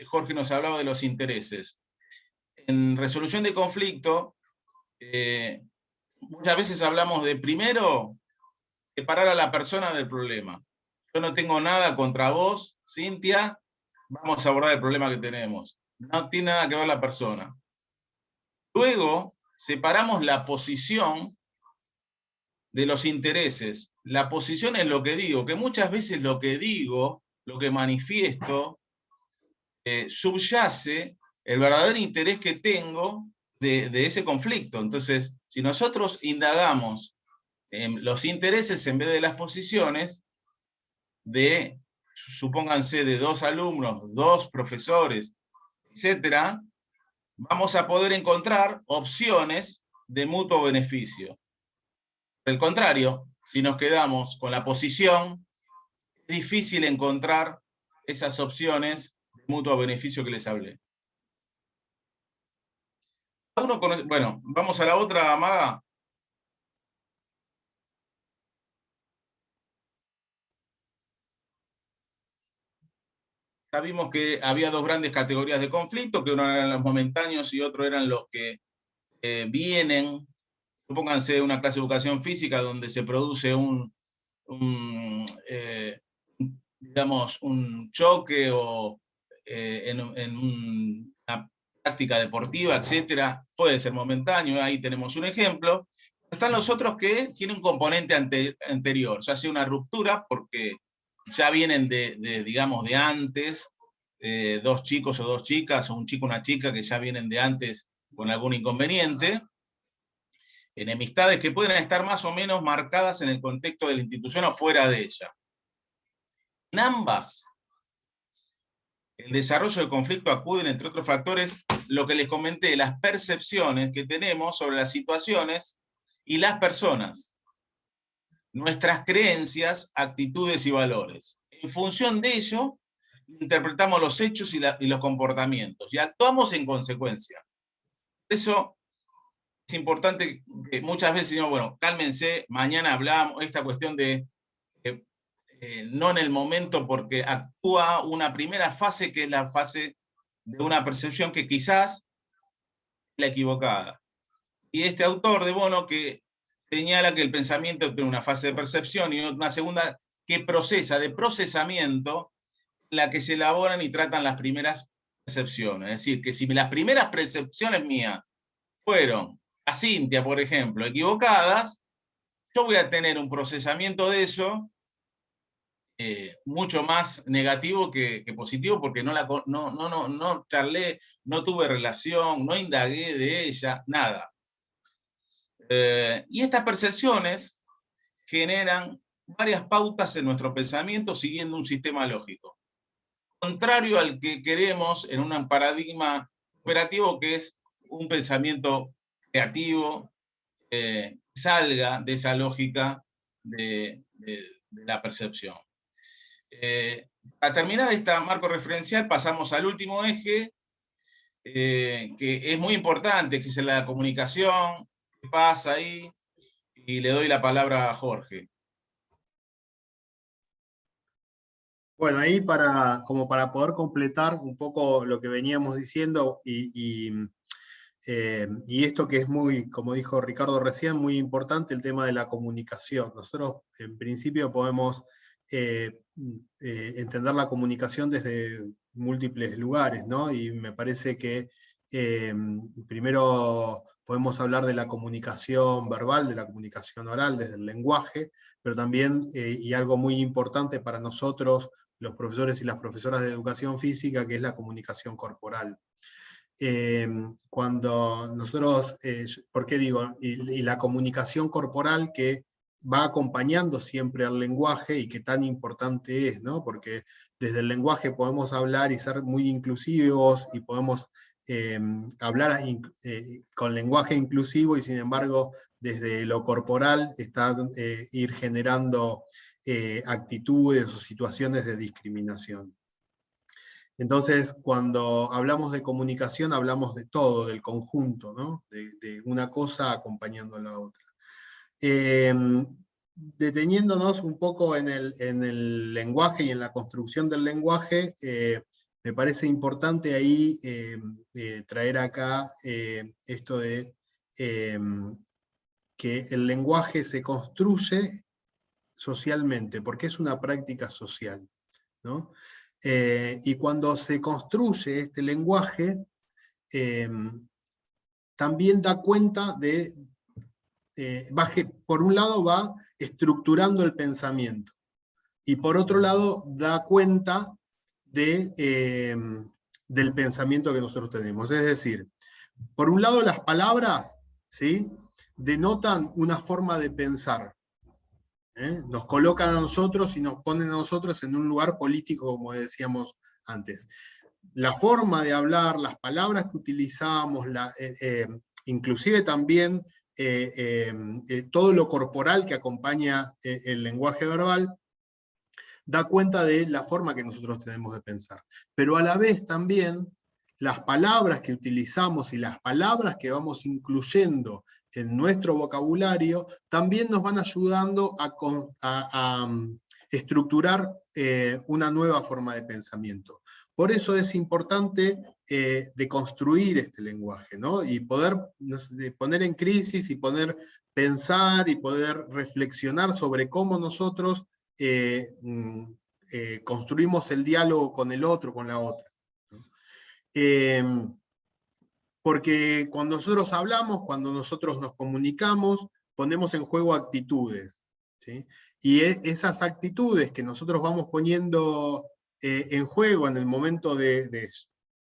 Jorge nos hablaba de los intereses. En resolución de conflicto, muchas veces hablamos de primero separar a la persona del problema. Yo no tengo nada contra vos, Cintia, vamos a abordar el problema que tenemos. No tiene nada que ver la persona. Luego, separamos la posición de los intereses. La posición es lo que digo, que muchas veces lo que digo, lo que manifiesto, subyace el verdadero interés que tengo de ese conflicto. Entonces, si nosotros indagamos en los intereses en vez de las posiciones, supónganse, de 2 alumnos, 2 profesores, etcétera, vamos a poder encontrar opciones de mutuo beneficio. Por el contrario, si nos quedamos con la posición, es difícil encontrar esas opciones de mutuo beneficio que les hablé. Bueno, vamos a la otra, Maga. Ya vimos que había 2 grandes categorías de conflicto, que uno eran los momentáneos y otro eran los que vienen. Supónganse una clase de educación física donde se produce digamos, un choque o en una práctica deportiva, etcétera, puede ser momentáneo, ahí tenemos un ejemplo. Están los otros que tienen un componente anterior, ya sea una ruptura, porque ya vienen digamos, de antes, 2 chicos o 2 chicas, o un chico o una chica que ya vienen de antes con algún inconveniente, enemistades que pueden estar más o menos marcadas en el contexto de la institución o fuera de ella. En ambas, el desarrollo del conflicto acuden, entre otros factores, lo que les comenté, las percepciones que tenemos sobre las situaciones y las personas, nuestras creencias, actitudes y valores. En función de ello, interpretamos los hechos y los comportamientos, y actuamos en consecuencia. Eso es importante, que muchas veces decimos, bueno, cálmense, mañana hablamos, esta cuestión de no en el momento, porque actúa una primera fase que es la fase de una percepción que quizás es la equivocada. Y este autor de Bono que señala que el pensamiento tiene una fase de percepción y una segunda que procesa, de procesamiento, en la que se elaboran y tratan las primeras percepciones. Es decir, que si las primeras percepciones mías fueron a Cintia, por ejemplo, equivocadas, yo voy a tener un procesamiento de eso mucho más negativo que positivo, porque no charlé, no tuve relación, no indagué de ella, nada. Y estas percepciones generan varias pautas en nuestro pensamiento siguiendo un sistema lógico, contrario al que queremos en un paradigma operativo, que es un pensamiento creativo, salga de esa lógica de la percepción. Para terminar este marco referencial, pasamos al último eje, que es muy importante, que es la comunicación, qué pasa ahí, y le doy la palabra a Jorge. Bueno, ahí como para poder completar un poco lo que veníamos diciendo y esto que es muy, como dijo Ricardo recién, muy importante, el tema de la comunicación. Nosotros en principio podemos entender la comunicación desde múltiples lugares, ¿no? Y me parece que primero podemos hablar de la comunicación verbal, de la comunicación oral, desde el lenguaje, pero también, y algo muy importante para nosotros, los profesores y las profesoras de educación física, que es la comunicación corporal. Cuando nosotros, ¿por qué digo? Y la comunicación corporal que va acompañando siempre al lenguaje y que tan importante es, ¿no? Porque desde el lenguaje podemos hablar y ser muy inclusivos y podemos hablar con lenguaje inclusivo y sin embargo desde lo corporal está ir generando actitudes o situaciones de discriminación. Entonces, cuando hablamos de comunicación, hablamos de todo, del conjunto, ¿no? De una cosa acompañando a la otra. Deteniéndonos un poco en el lenguaje y en la construcción del lenguaje, me parece importante ahí traer acá esto de que el lenguaje se construye socialmente, porque es una práctica social, ¿no? Y cuando se construye este lenguaje, también da cuenta de, por un lado va estructurando el pensamiento, y por otro lado da cuenta del pensamiento que nosotros tenemos. Es decir, por un lado las palabras, ¿sí?, denotan una forma de pensar. Nos colocan a nosotros y nos ponen a nosotros en un lugar político, como decíamos antes. La forma de hablar, las palabras que utilizamos, inclusive también todo lo corporal que acompaña el lenguaje verbal, da cuenta de la forma que nosotros tenemos de pensar. Pero a la vez también las palabras que utilizamos y las palabras que vamos incluyendo en nuestro vocabulario, también nos van ayudando a estructurar una nueva forma de pensamiento. Por eso es importante deconstruir este lenguaje, ¿no? Y poder poner en crisis y poder pensar y poder reflexionar sobre cómo nosotros construimos el diálogo con el otro, con la otra. Porque cuando nosotros hablamos, cuando nosotros nos comunicamos, ponemos en juego actitudes, ¿sí? Y esas actitudes que nosotros vamos poniendo en juego en el momento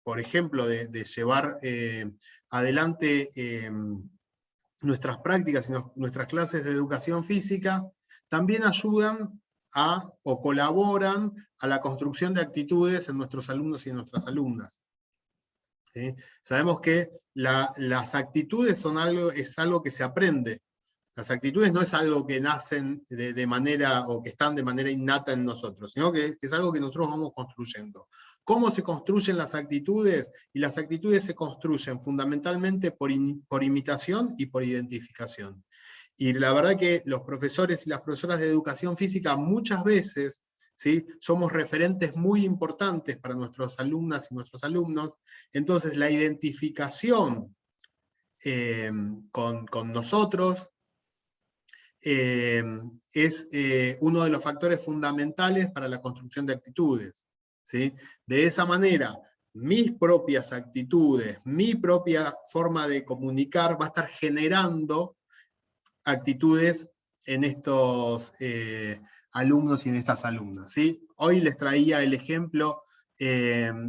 por ejemplo, de llevar adelante nuestras prácticas y nuestras clases de educación física, también ayudan o colaboran a la construcción de actitudes en nuestros alumnos y en nuestras alumnas. ¿Sí? Sabemos que las actitudes es algo que se aprende. Las actitudes no es algo que nacen de manera, o que están de manera innata en nosotros, sino que es algo que nosotros vamos construyendo. ¿Cómo se construyen las actitudes? Y las actitudes se construyen fundamentalmente por imitación y por identificación. Y la verdad que los profesores y las profesoras de educación física muchas veces, ¿sí?, somos referentes muy importantes para nuestras alumnas y nuestros alumnos. Entonces la identificación con nosotros es uno de los factores fundamentales para la construcción de actitudes, ¿sí? De esa manera, mis propias actitudes, mi propia forma de comunicar va a estar generando actitudes en estos alumnos y en estas alumnas, ¿sí? Hoy les traía el ejemplo del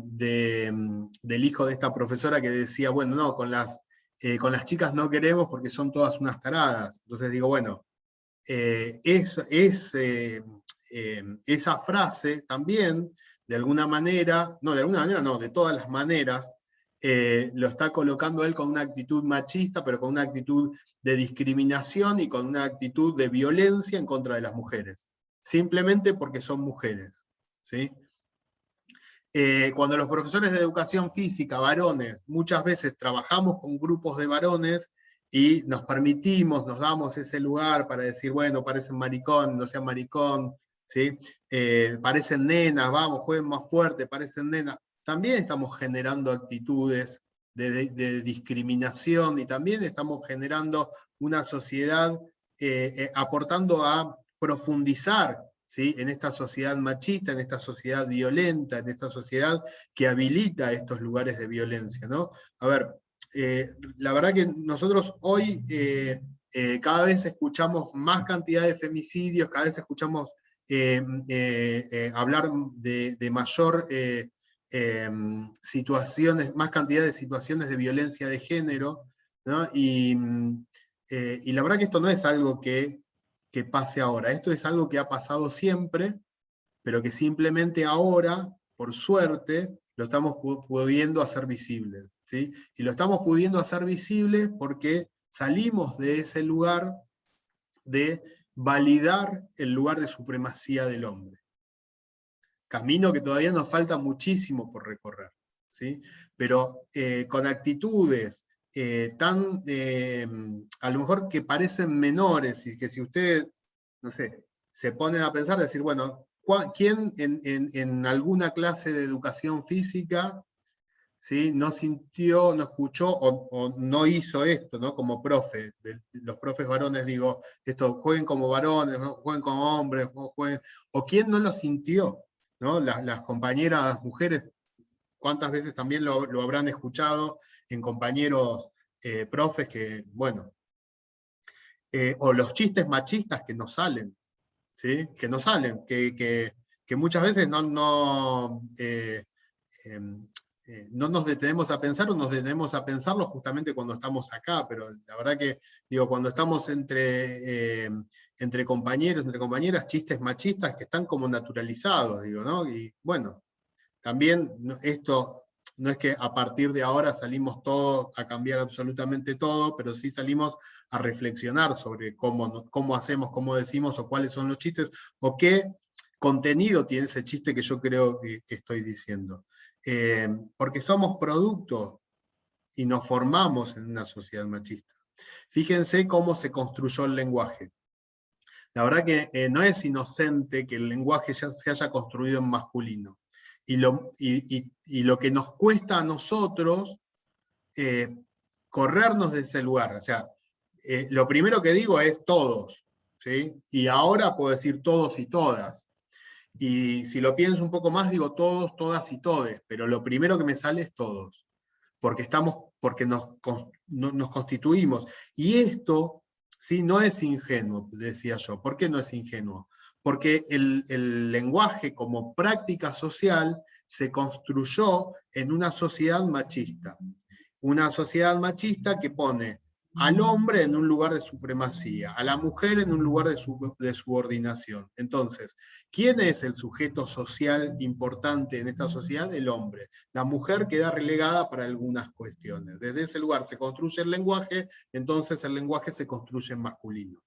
hijo de esta profesora que decía, bueno, no, con las chicas no queremos porque son todas unas taradas. Entonces digo, bueno, esa frase también, de alguna manera, no, de todas las maneras, lo está colocando él con una actitud machista, pero con una actitud de discriminación y con una actitud de violencia en contra de las mujeres, simplemente porque son mujeres, ¿sí? Cuando los profesores de educación física, varones, muchas veces trabajamos con grupos de varones y nos permitimos, nos damos ese lugar para decir, bueno, parecen maricón, no sean maricón, ¿sí? Parecen nenas, vamos, jueguen más fuerte, parecen nenas. También estamos generando actitudes de discriminación y también estamos generando una sociedad aportando a profundizar, ¿sí? En esta sociedad machista, en esta sociedad violenta, en esta sociedad que habilita estos lugares de violencia, ¿no? A ver, la verdad que nosotros hoy cada vez escuchamos más cantidad de femicidios, cada vez escuchamos hablar de mayor situaciones, más cantidad de situaciones de violencia de género, ¿no? Y la verdad que esto no es algo que pase ahora, esto es algo que ha pasado siempre, pero que simplemente ahora, por suerte, lo estamos pudiendo hacer visible, ¿sí? Y lo estamos pudiendo hacer visible porque salimos de ese lugar de validar el lugar de supremacía del hombre. Camino que todavía nos falta muchísimo por recorrer, ¿sí? Pero con actitudes a lo mejor que parecen menores, y que si ustedes, no sé, se ponen a pensar, decir, bueno, ¿quién en alguna clase de educación física, ¿sí? No sintió, no escuchó o no hizo esto, ¿no? Como profe, los profes varones, digo, esto, jueguen como varones, ¿no? Jueguen como hombres, jueguen, o quién no lo sintió, ¿no? Las compañeras, las mujeres, cuántas veces también lo habrán escuchado en compañeros profes que, bueno, o los chistes machistas que no salen, ¿sí? Que no salen, que muchas veces no nos detenemos a pensar, o nos detenemos a pensarlo justamente cuando estamos acá, pero la verdad que, digo, cuando estamos entre compañeros, entre compañeras, chistes machistas que están como naturalizados, digo, ¿no? Y bueno, también esto no es que a partir de ahora salimos todos a cambiar absolutamente todo, pero sí salimos a reflexionar sobre cómo hacemos, cómo decimos, o cuáles son los chistes, o qué contenido tiene ese chiste que yo creo que estoy diciendo. Porque somos producto y nos formamos en una sociedad machista. Fíjense cómo se construyó el lenguaje. La verdad que no es inocente que el lenguaje ya se haya construido en masculino. Y lo que nos cuesta a nosotros corrernos de ese lugar. O sea, lo primero que digo es todos, ¿sí? Y ahora puedo decir todos y todas. Y si lo pienso un poco más, digo todos, todas y todes, pero lo primero que me sale es todos, porque nos constituimos. Y esto, ¿sí? No es ingenuo, decía yo. ¿Por qué no es ingenuo? Porque el lenguaje como práctica social se construyó en una sociedad machista. Una sociedad machista que pone al hombre en un lugar de supremacía, a la mujer en un lugar de subordinación. Entonces, ¿quién es el sujeto social importante en esta sociedad? El hombre. La mujer queda relegada para algunas cuestiones. Desde ese lugar se construye el lenguaje, entonces el lenguaje se construye en masculino.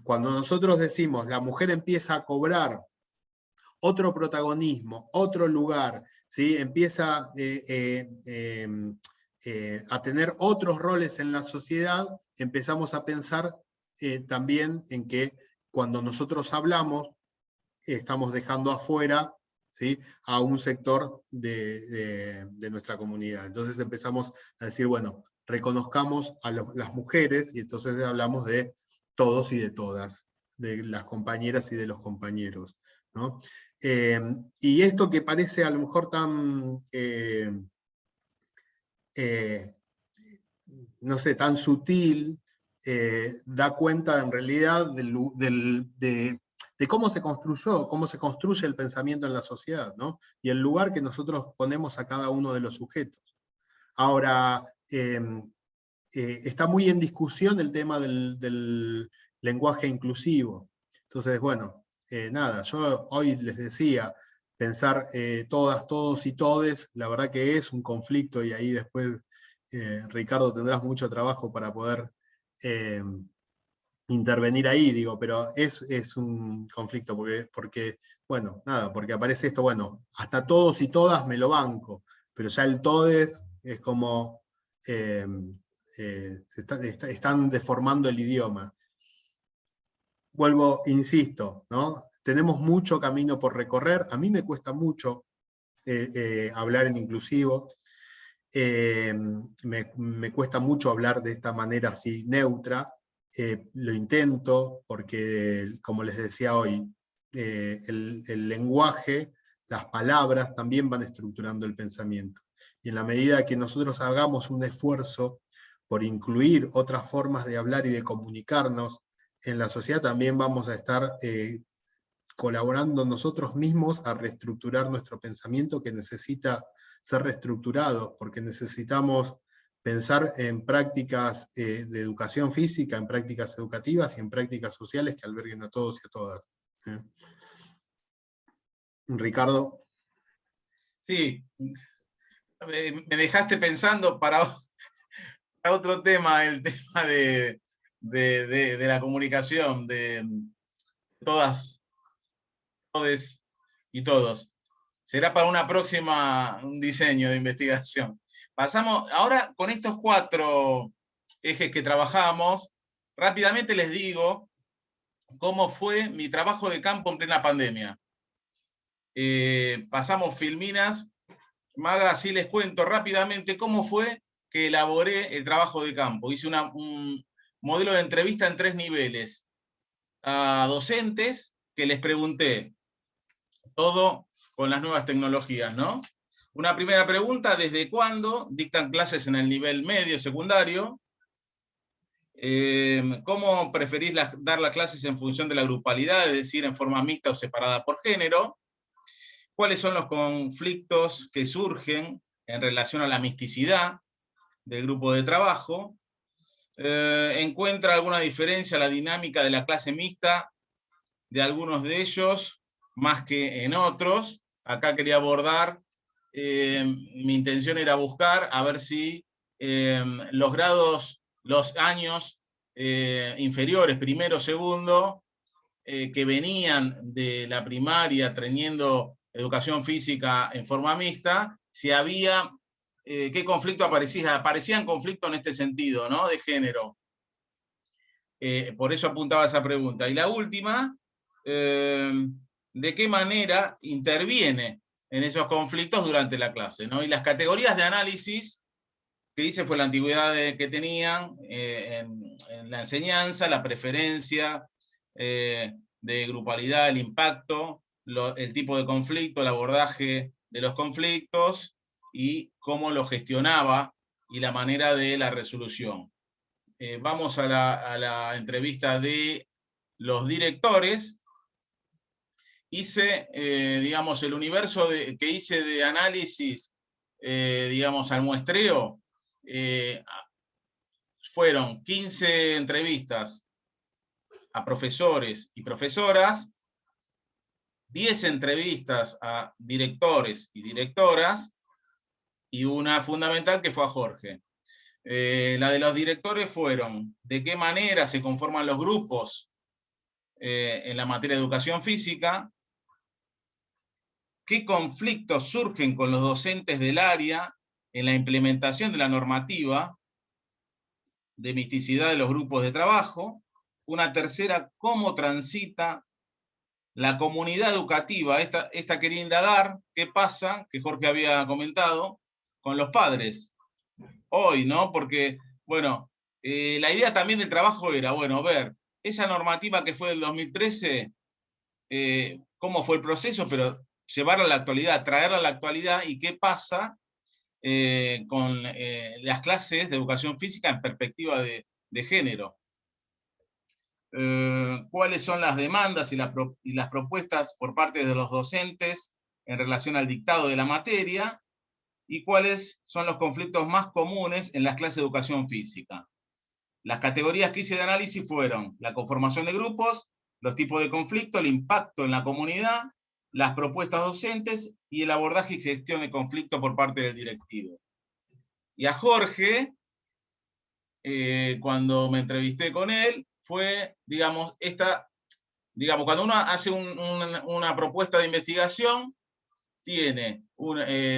Cuando nosotros decimos la mujer empieza a cobrar otro protagonismo, otro lugar, ¿sí? Empieza a tener otros roles en la sociedad, empezamos a pensar también en que cuando nosotros hablamos, estamos dejando afuera, ¿sí? A un sector de nuestra comunidad. Entonces empezamos a decir, bueno, reconozcamos a las mujeres, y entonces hablamos de todos y de todas, de las compañeras y de los compañeros, ¿no? Y esto que parece a lo mejor tan no sé, tan sutil, da cuenta en realidad de cómo se construye el pensamiento en la sociedad, ¿no? Y el lugar que nosotros ponemos a cada uno de los sujetos. Ahora, está muy en discusión el tema del lenguaje inclusivo. Entonces, bueno, nada, yo hoy les decía, pensar todas, todos y todes, la verdad que es un conflicto, y ahí después, Ricardo, tendrás mucho trabajo para poder intervenir ahí, digo, pero es un conflicto, porque, bueno, nada, porque aparece esto, bueno, hasta todos y todas me lo banco, pero ya el todes es como, están deformando el idioma. Vuelvo, insisto, ¿no? Tenemos mucho camino por recorrer, a mí me cuesta mucho hablar en inclusivo, me cuesta mucho hablar de esta manera así neutra, lo intento porque, como les decía hoy, el lenguaje, las palabras también van estructurando el pensamiento. Y en la medida que nosotros hagamos un esfuerzo por incluir otras formas de hablar y de comunicarnos en la sociedad, también vamos a estar colaborando nosotros mismos a reestructurar nuestro pensamiento, que necesita ser reestructurado, porque necesitamos pensar en prácticas de educación física, en prácticas educativas y en prácticas sociales que alberguen a todos y a todas. Ricardo. Sí, me dejaste pensando para otro tema, el tema de la comunicación, de todas, todes y todos. Será para una próxima, un diseño de investigación. Pasamos, ahora con estos 4 ejes que trabajamos, rápidamente les digo cómo fue mi trabajo de campo en plena pandemia. Pasamos filminas, Maga, así les cuento rápidamente cómo fue que elaboré el trabajo de campo. Hice un modelo de entrevista en 3 niveles. A docentes que les pregunté, todo con las nuevas tecnologías, ¿no? Una primera pregunta, ¿desde cuándo dictan clases en el nivel medio, secundario? ¿Cómo preferís dar las clases en función de la grupalidad, es decir, en forma mixta o separada por género? ¿Cuáles son los conflictos que surgen en relación a la misticidad del grupo de trabajo? ¿Encuentra alguna diferencia la dinámica de la clase mixta de algunos de ellos más que en otros? Acá quería abordar, mi intención era buscar a ver si los grados, los años inferiores, primero, segundo, que venían de la primaria teniendo educación física en forma mixta, si había, qué conflicto aparecía. Aparecían conflictos en este sentido, ¿no? De género. Por eso apuntaba esa pregunta. Y la última, ¿de qué manera interviene en esos conflictos durante la clase, ¿no? Y las categorías de análisis que hice fue la antigüedad que tenían en la enseñanza, la preferencia de grupalidad, el impacto, el tipo de conflicto, el abordaje de los conflictos y cómo lo gestionaba y la manera de la resolución. Vamos a la entrevista de los directores. Hice, digamos, el universo que hice de análisis, digamos, al muestreo, fueron 15 entrevistas a profesores y profesoras, 10 entrevistas a directores y directoras, y una fundamental que fue a Jorge. La de los directores fueron de qué manera se conforman los grupos en la materia de educación física, qué conflictos surgen con los docentes del área en la implementación de la normativa de misticidad de los grupos de trabajo. Una tercera, cómo transita la comunidad educativa. Esta quería indagar qué pasa, que Jorge había comentado, con los padres hoy, ¿no? Porque, bueno, la idea también del trabajo era, bueno, ver esa normativa que fue del 2013, cómo fue el proceso, pero llevarla a la actualidad, traerla a la actualidad y qué pasa con las clases de educación física en perspectiva de género. Cuáles son las demandas y las propuestas por parte de los docentes en relación al dictado de la materia, y cuáles son los conflictos más comunes en las clases de educación física. Las categorías que hice de análisis fueron la conformación de grupos, los tipos de conflicto, el impacto en la comunidad, las propuestas docentes y el abordaje y gestión de conflicto por parte del directivo. Y a Jorge, cuando me entrevisté con él, fue, digamos, cuando uno hace una propuesta de investigación, tiene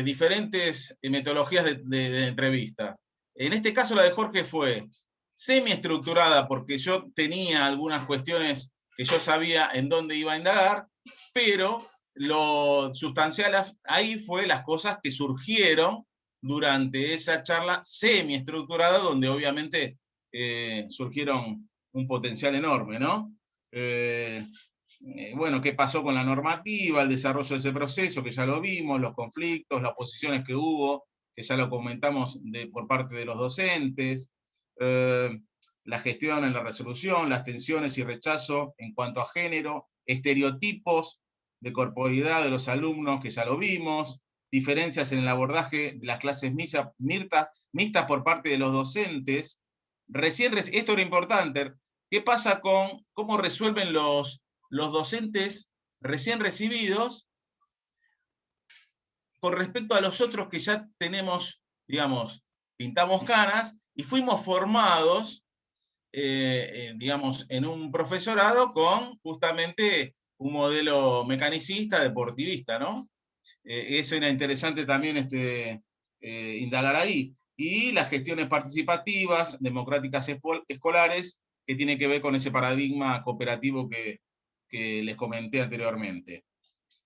diferentes metodologías de entrevistas. En este caso la de Jorge fue semiestructurada, porque yo tenía algunas cuestiones que yo sabía en dónde iba a indagar, pero lo sustancial ahí fue las cosas que surgieron durante esa charla semiestructurada, donde obviamente surgieron un potencial enorme, ¿no? Bueno, qué pasó con la normativa, el desarrollo de ese proceso, que ya lo vimos, los conflictos, las oposiciones que hubo, que ya lo comentamos por parte de los docentes, la gestión en la resolución, las tensiones y rechazo en cuanto a género, estereotipos de corporalidad de los alumnos, que ya lo vimos, diferencias en el abordaje de las clases mixtas por parte de los docentes. Esto era importante, ¿qué pasa con cómo resuelven los docentes recién recibidos con respecto a los otros que ya tenemos, digamos, pintamos canas y fuimos formados, digamos, en un profesorado con justamente un modelo mecanicista, deportivista, ¿no? Eso era interesante también indagar ahí. Y las gestiones participativas, democráticas escolares, que tiene que ver con ese paradigma cooperativo que les comenté anteriormente.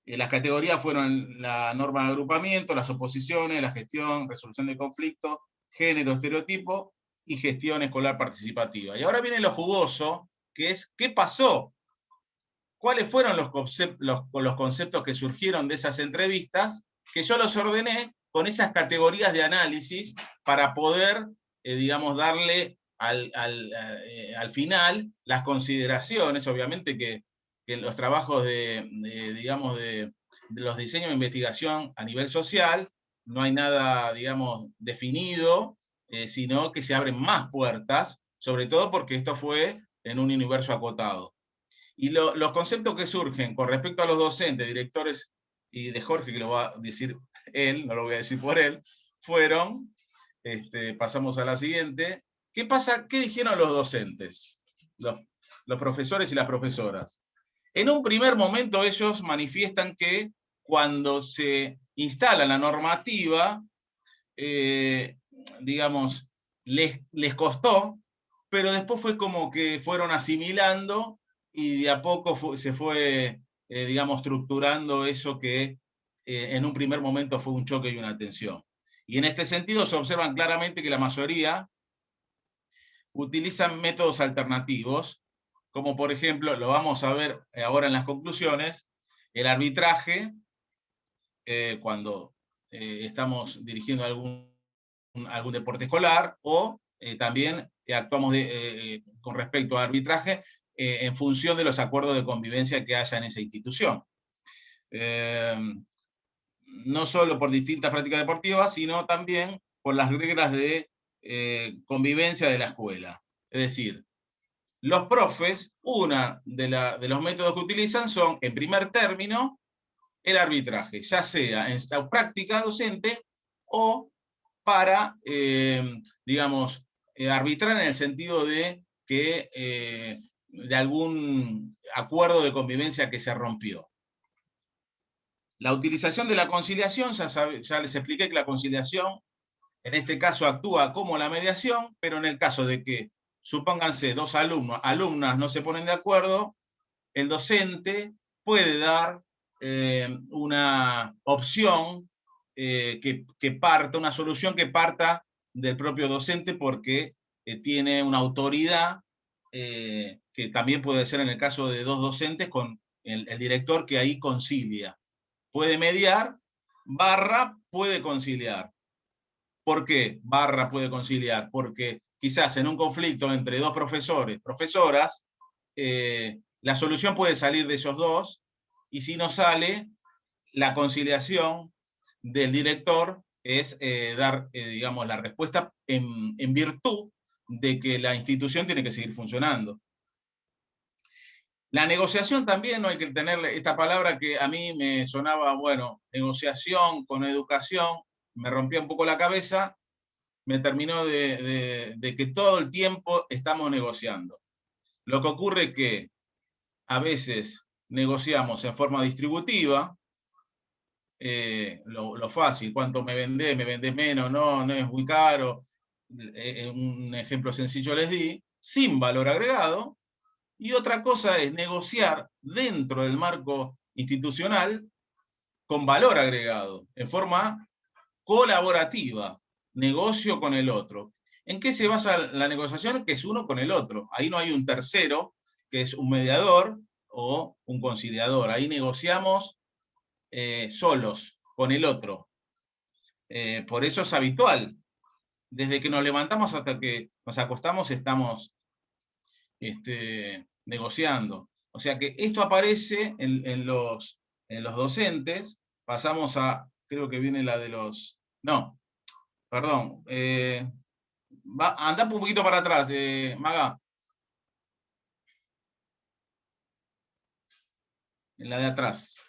Las categorías fueron la norma de agrupamiento, las oposiciones, la gestión, resolución de conflicto, género, estereotipo y gestión escolar participativa. Y ahora viene lo jugoso, que es ¿qué pasó? ¿Cuáles fueron los conceptos que surgieron de esas entrevistas? Que yo los ordené con esas categorías de análisis para poder, digamos, darle al final las consideraciones. Obviamente que en los trabajos digamos, de los diseños de investigación a nivel social no hay nada, digamos, definido, sino que se abren más puertas, sobre todo porque esto fue en un universo acotado. Y los conceptos que surgen con respecto a los docentes, directores, y de Jorge, que lo va a decir él, no lo voy a decir por él, fueron, pasamos a la siguiente, ¿qué dijeron los docentes? Los profesores y las profesoras. En un primer momento ellos manifiestan que cuando se instala la normativa, digamos, les costó, pero después fue como que fueron asimilando y de a poco se fue, digamos, estructurando eso que en un primer momento fue un choque y una tensión. Y en este sentido se observan claramente que la mayoría utilizan métodos alternativos, como por ejemplo, lo vamos a ver ahora en las conclusiones, el arbitraje, cuando estamos dirigiendo algún deporte escolar, o también actuamos con respecto a arbitraje en función de los acuerdos de convivencia que haya en esa institución. No solo por distintas prácticas deportivas, sino también por las reglas de convivencia de la escuela. Es decir, los profes, una de los métodos que utilizan son, en primer término, el arbitraje, ya sea en la práctica docente o para, digamos, arbitrar en el sentido de que de algún acuerdo de convivencia que se rompió. La utilización de la conciliación, ya les expliqué que la conciliación en este caso actúa como la mediación, pero en el caso de que, supónganse, dos alumnas no se ponen de acuerdo, el docente puede dar una opción una solución que parta del propio docente porque tiene una autoridad que también puede ser en el caso de dos docentes con el director que ahí concilia. Puede mediar, puede conciliar. ¿Por qué puede conciliar? Porque quizás en un conflicto entre dos profesores, profesoras, la solución puede salir de esos dos, y si no sale, la conciliación del director es dar, digamos, la respuesta en virtud de que la institución tiene que seguir funcionando. La negociación también, no hay que tener esta palabra que a mí me sonaba, bueno, negociación con educación, me rompía un poco la cabeza, me terminó de que todo el tiempo estamos negociando. Lo que ocurre es que a veces negociamos en forma distributiva, lo fácil, cuánto me vendés menos, no es muy caro, un ejemplo sencillo les di, sin valor agregado, y otra cosa es negociar dentro del marco institucional con valor agregado, en forma colaborativa, negocio con el otro. ¿En qué se basa la negociación? Que es uno con el otro. Ahí no hay un tercero, que es un mediador o un conciliador. Ahí negociamos solos, con el otro. Por eso es habitual. Desde que nos levantamos hasta que nos acostamos estamos negociando. O sea que esto aparece en los docentes. Pasamos a, creo que viene la de los... No, perdón. Andá un poquito para atrás, Maga. En la de atrás.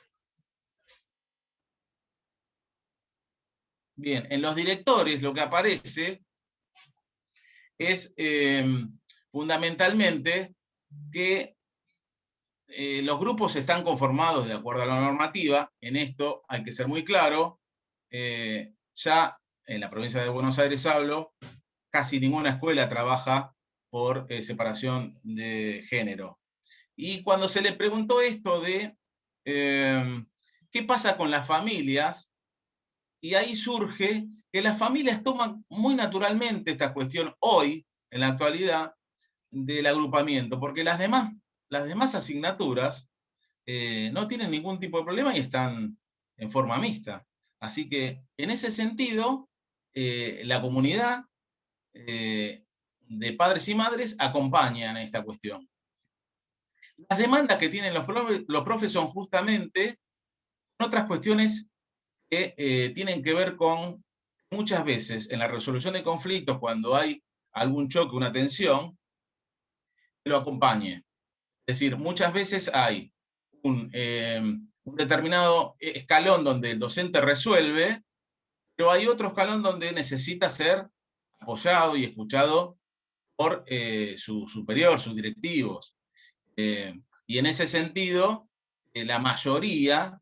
Bien, en los directores lo que aparece es fundamentalmente que los grupos están conformados de acuerdo a la normativa. En esto hay que ser muy claro. Ya en la provincia de Buenos Aires hablo, casi ninguna escuela trabaja por separación de género. Y cuando se le preguntó esto de qué pasa con las familias, y ahí surge que las familias toman muy naturalmente esta cuestión hoy, en la actualidad, del agrupamiento, porque las demás asignaturas no tienen ningún tipo de problema y están en forma mixta. Así que, en ese sentido, la comunidad de padres y madres acompañan a esta cuestión. Las demandas que tienen los profes son justamente otras cuestiones que tienen que ver con, muchas veces, en la resolución de conflictos, cuando hay algún choque, una tensión, que lo acompañe. Es decir, muchas veces hay un determinado escalón donde el docente resuelve, pero hay otro escalón donde necesita ser apoyado y escuchado por su superior, sus directivos. Y en ese sentido, la mayoría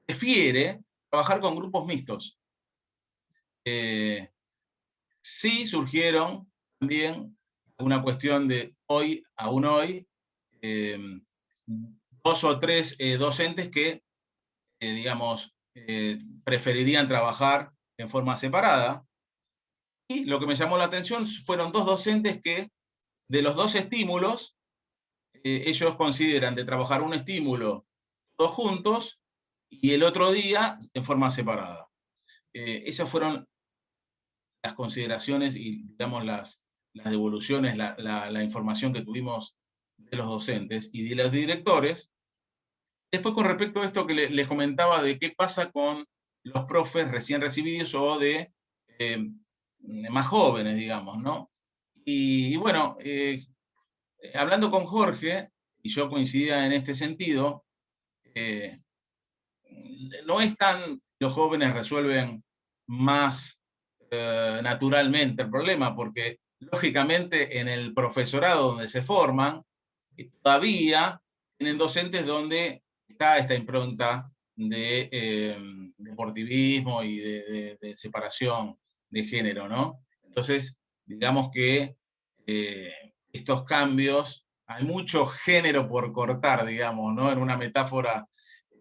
prefiere trabajar con grupos mixtos. Sí surgieron también una cuestión de hoy, aún hoy, 2 o 3 docentes que, digamos, preferirían trabajar en forma separada. Y lo que me llamó la atención fueron 2 docentes que, de los 2 estímulos, ellos consideran de trabajar un estímulo todos juntos y el otro día en forma separada. Esas fueron las consideraciones y, digamos, las devoluciones, la información que tuvimos de los docentes y de los directores. Después, con respecto a esto que les comentaba de qué pasa con los profes recién recibidos o de más jóvenes, digamos, ¿no? Y bueno, hablando con Jorge, y yo coincidía en este sentido, no es tan los jóvenes resuelven más naturalmente el problema, porque lógicamente en el profesorado donde se forman, todavía tienen docentes donde está esta impronta de deportivismo y de separación de género, ¿no? Entonces, digamos que estos cambios, hay mucho género por cortar, digamos, ¿no? En una metáfora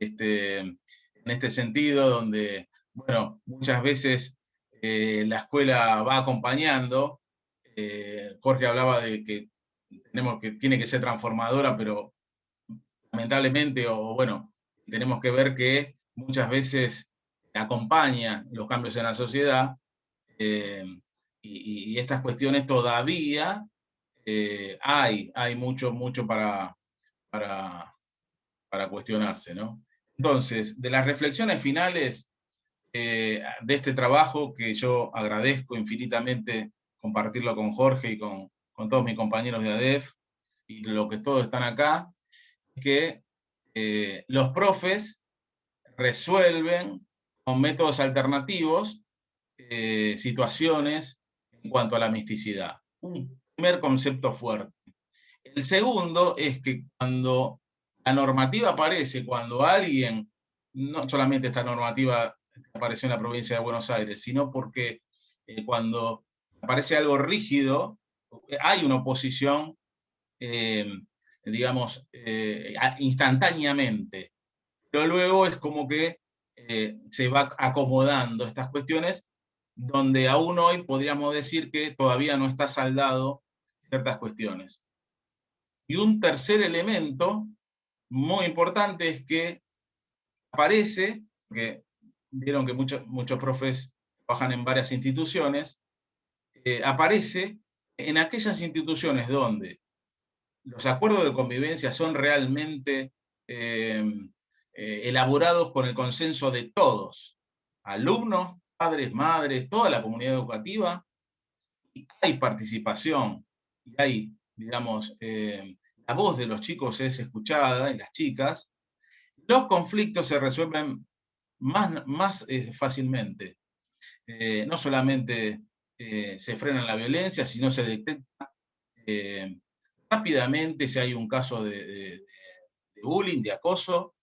en este sentido, donde, bueno, muchas veces la escuela va acompañando. Jorge hablaba de que tiene que ser transformadora, pero lamentablemente, o bueno, tenemos que ver que muchas veces acompaña los cambios en la sociedad, y estas cuestiones todavía hay mucho para cuestionarse, ¿no? Entonces, de las reflexiones finales de este trabajo, que yo agradezco infinitamente compartirlo con Jorge y con todos mis compañeros de ADEF, y lo que todos están acá, es que los profes resuelven con métodos alternativos situaciones en cuanto a la misticidad. Un primer concepto fuerte. El segundo es que cuando la normativa aparece, cuando alguien, no solamente esta normativa apareció en la provincia de Buenos Aires, sino porque cuando aparece algo rígido, hay una oposición, digamos, instantáneamente. Pero luego es como que se va acomodando estas cuestiones, donde aún hoy podríamos decir que todavía no está saldado ciertas cuestiones. Y un tercer elemento muy importante es que aparece, que vieron que muchos profes trabajan en varias instituciones, aparece en aquellas instituciones donde los acuerdos de convivencia son realmente elaborados con el consenso de todos, alumnos, padres, madres, toda la comunidad educativa, y hay participación, y hay, digamos, la voz de los chicos es escuchada, y las chicas, los conflictos se resuelven más fácilmente. No solamente se frena la violencia, sino se detecta rápidamente si hay un caso de bullying, de acoso,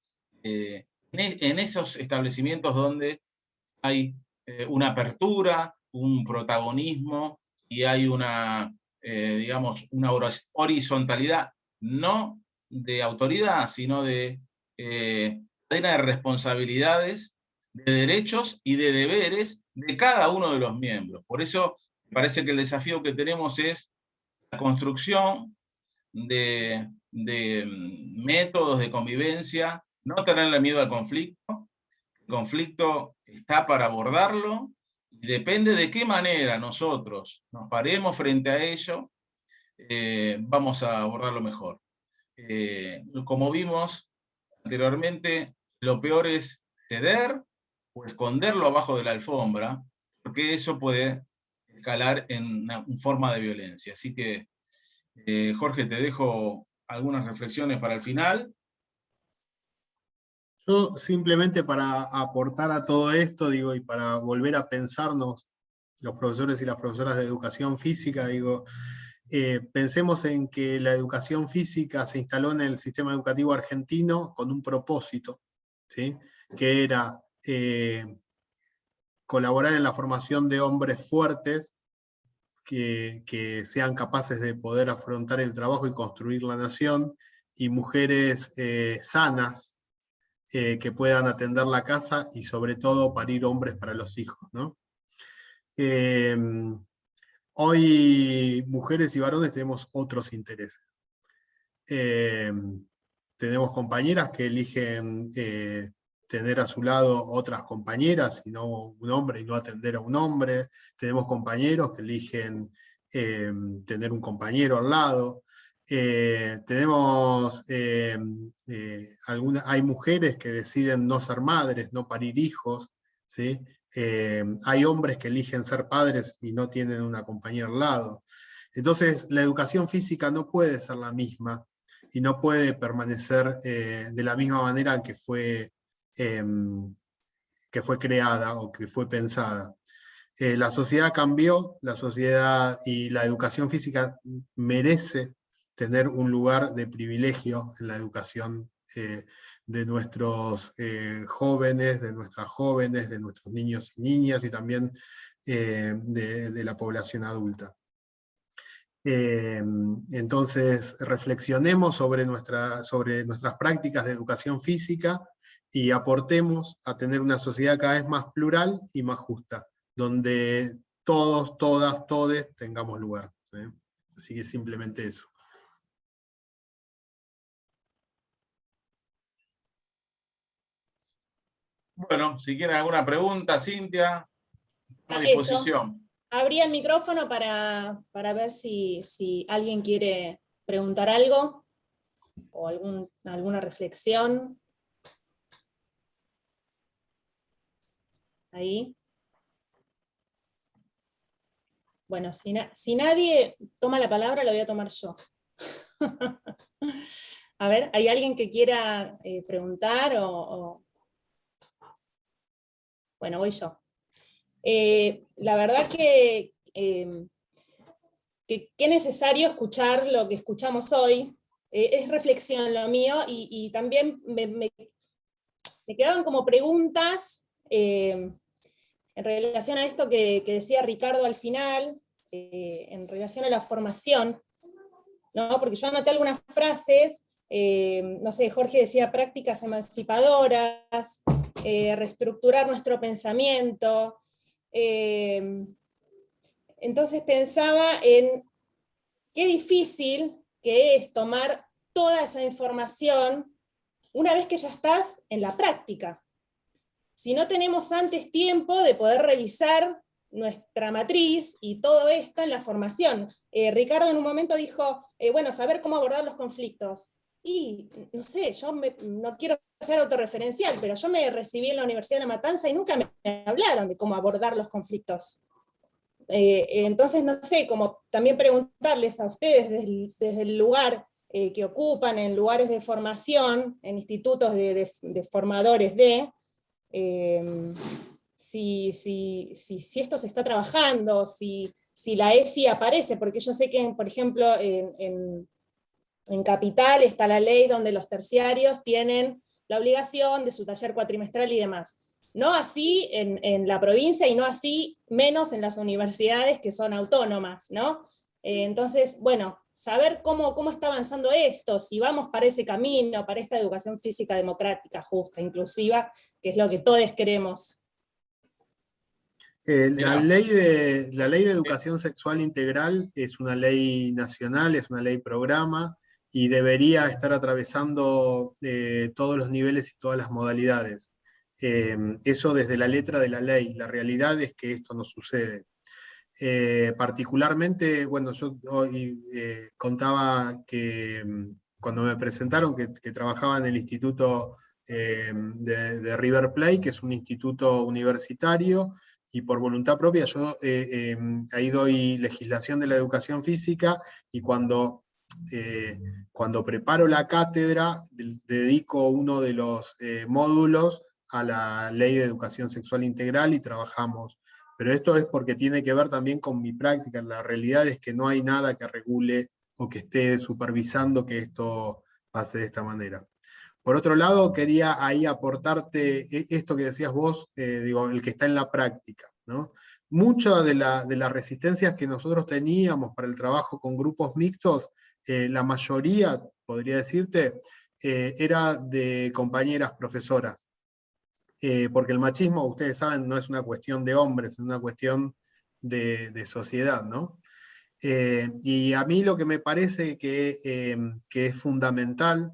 en esos establecimientos donde hay una apertura, un protagonismo y hay digamos, una horizontalidad, no de autoridad, sino de cadena de responsabilidades, de derechos y de deberes de cada uno de los miembros. Por eso me parece que el desafío que tenemos es la construcción de métodos de convivencia, no tenerle miedo al conflicto. El conflicto está para abordarlo, y depende de qué manera nosotros nos paremos frente a ello, vamos a abordarlo mejor. Como vimos anteriormente, lo peor es ceder o esconderlo abajo de la alfombra, porque eso puede escalar en una forma de violencia. Así que, Jorge, te dejo algunas reflexiones para el final. Yo simplemente para aportar a todo esto, digo, y para volver a pensarnos, los profesores y las profesoras de educación física, digo, pensemos en que la educación física se instaló en el sistema educativo argentino con un propósito, ¿sí? Que era colaborar en la formación de hombres fuertes, que sean capaces de poder afrontar el trabajo y construir la nación, y mujeres sanas, que puedan atender la casa y sobre todo parir hombres para los hijos, ¿no? Hoy mujeres y varones tenemos otros intereses. Tenemos compañeras que eligen tener a su lado otras compañeras, y no un hombre, y no atender a un hombre. Tenemos compañeros que eligen tener un compañero al lado. Hay mujeres que deciden no ser madres, no parir hijos, ¿sí? Hay hombres que eligen ser padres y no tienen una compañera al lado. Entonces, la educación física no puede ser la misma, y no puede permanecer de la misma manera que fue creada o que fue pensada. La sociedad cambió, la sociedad y la educación física merece tener un lugar de privilegio en la educación de nuestros jóvenes, de nuestras jóvenes, de nuestros niños y niñas, y también de la población adulta. Entonces, reflexionemos sobre nuestras prácticas de educación física y aportemos a tener una sociedad cada vez más plural y más justa, donde todos, todas, todes tengamos lugar, ¿sí? Así que simplemente eso. Bueno, si quieren alguna pregunta, Cintia, a disposición. Abría el micrófono para ver si alguien quiere preguntar algo o alguna reflexión. Ahí. Bueno, si nadie toma la palabra, la voy a tomar yo. A ver, ¿hay alguien que quiera preguntar? Bueno, voy yo. La verdad que qué necesario escuchar lo que escuchamos hoy. Es reflexión lo mío, y también me quedaban como preguntas en relación a esto que decía Ricardo al final, en relación a la formación, ¿no? Porque yo anoté algunas frases, no sé, Jorge decía prácticas emancipadoras, reestructurar nuestro pensamiento. Entonces pensaba en qué difícil que es tomar toda esa información una vez que ya estás en la práctica. Si no tenemos antes tiempo de poder revisar nuestra matriz y todo esto en la formación. Ricardo en un momento dijo, bueno, saber cómo abordar los conflictos. Y no sé, no quiero ser autorreferencial, pero yo me recibí en la Universidad de La Matanza y nunca me hablaron de cómo abordar los conflictos. Entonces, no sé, como también preguntarles a ustedes desde el lugar que ocupan, en lugares de formación, en institutos de formadores si esto se está trabajando, si la ESI aparece, porque yo sé que, por ejemplo, en Capital está la ley donde los terciarios tienen la obligación de su taller cuatrimestral y demás. No así en la provincia, y no así menos en las universidades que son autónomas, ¿no? Entonces, bueno, saber cómo está avanzando esto, si vamos para ese camino, para esta educación física democrática, justa, inclusiva, que es lo que todos queremos. La ley de educación sexual integral es una ley nacional, es una ley programa, y debería estar atravesando todos los niveles y todas las modalidades. Eso desde la letra de la ley. La realidad es que esto no sucede. Particularmente, bueno, yo hoy contaba que cuando me presentaron que trabajaba en el instituto de River Plate, que es un instituto universitario, y por voluntad propia yo ahí doy legislación de la educación física, y cuando preparo la cátedra, dedico uno de los módulos a la ley de educación sexual integral, y trabajamos. Pero esto es porque tiene que ver también con mi práctica. La realidad es que no hay nada que regule o que esté supervisando que esto pase de esta manera. Por otro lado, quería ahí aportarte esto que decías vos, digo, el que está en la práctica, ¿no? Muchas de las resistencias que nosotros teníamos para el trabajo con grupos mixtos, la mayoría, podría decirte, era de compañeras profesoras. Porque el machismo, ustedes saben, no es una cuestión de hombres, es una cuestión de sociedad, ¿no? Y a mí lo que me parece que es fundamental,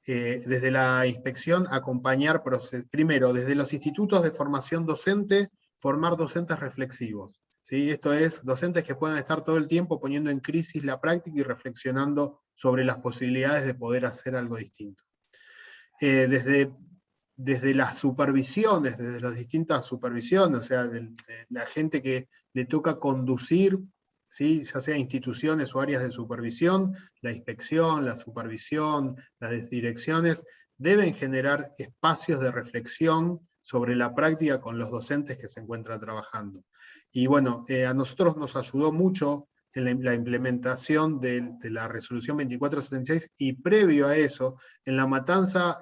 desde la inspección, acompañar, primero, desde los institutos de formación docente, formar docentes reflexivos. ¿Sí? Esto es, docentes que puedan estar todo el tiempo poniendo en crisis la práctica y reflexionando sobre las posibilidades de poder hacer algo distinto. Desde las supervisiones, desde las distintas supervisiones, o sea, de la gente que le toca conducir, ¿sí? Ya sea instituciones o áreas de supervisión, la inspección, la supervisión, las direcciones, deben generar espacios de reflexión sobre la práctica con los docentes que se encuentran trabajando. Y bueno, a nosotros nos ayudó mucho en la implementación de la resolución 2476, y previo a eso, en La Matanza,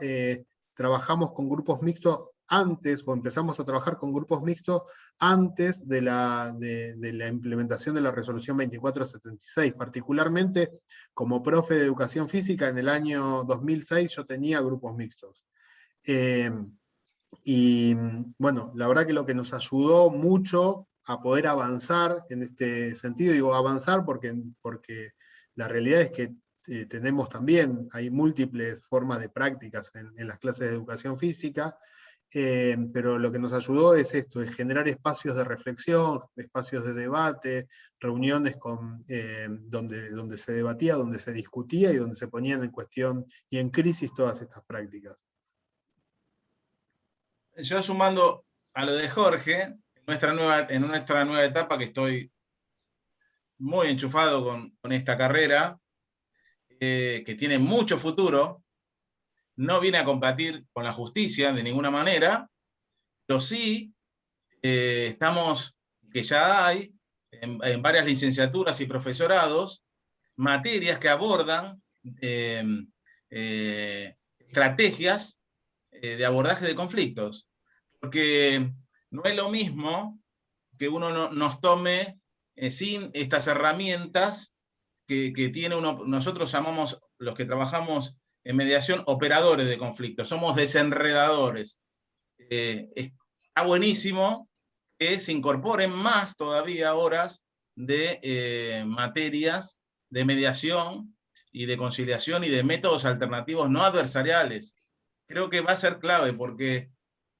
trabajamos con grupos mixtos antes, o empezamos a trabajar con grupos mixtos antes de la implementación de la resolución 2476. Particularmente, como profe de educación física, en el año 2006 yo tenía grupos mixtos. Y bueno, la verdad que lo que nos ayudó mucho a poder avanzar en este sentido, digo avanzar porque la realidad es que tenemos también, hay múltiples formas de prácticas en las clases de educación física, pero lo que nos ayudó es esto, es generar espacios de reflexión, espacios de debate, reuniones donde se debatía, donde se discutía y donde se ponían en cuestión y en crisis todas estas prácticas. Yo, sumando a lo de Jorge, en nuestra nueva etapa, que estoy muy enchufado con esta carrera, que tiene mucho futuro, no viene a combatir con la justicia de ninguna manera, pero sí estamos, que ya hay en varias licenciaturas y profesorados, materias que abordan estrategias de abordaje de conflictos. Porque no es lo mismo que uno nos tome sin estas herramientas que tiene uno. Nosotros llamamos, los que trabajamos en mediación, operadores de conflictos, somos desenredadores. Está buenísimo que se incorporen más todavía horas de materias de mediación y de conciliación y de métodos alternativos no adversariales. Creo que va a ser clave porque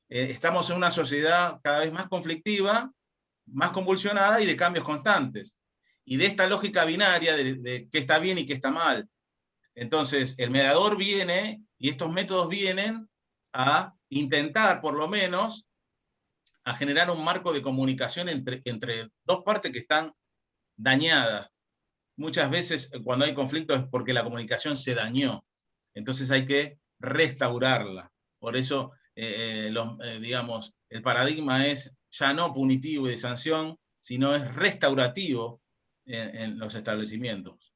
estamos en una sociedad cada vez más conflictiva, más convulsionada y de cambios constantes. Y de esta lógica binaria de qué está bien y qué está mal. Entonces, el mediador viene, y estos métodos vienen a intentar, por lo menos, a generar un marco de comunicación entre dos partes que están dañadas. Muchas veces cuando hay conflicto es porque la comunicación se dañó. Entonces hay que restaurarla. Por eso, digamos, el paradigma es ya no punitivo y de sanción, sino es restaurativo en los establecimientos.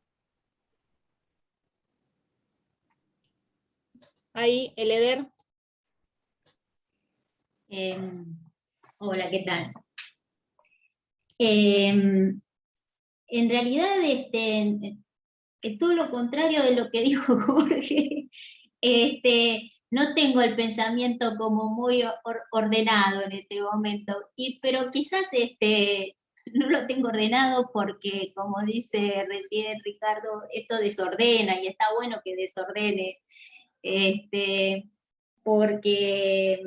Ahí, Eleder. Hola, ¿qué tal? En realidad, es todo lo contrario de lo que dijo Jorge. No tengo el pensamiento como muy ordenado en este momento, pero quizás no lo tengo ordenado porque, como dice recién Ricardo, esto desordena, y está bueno que desordene, porque,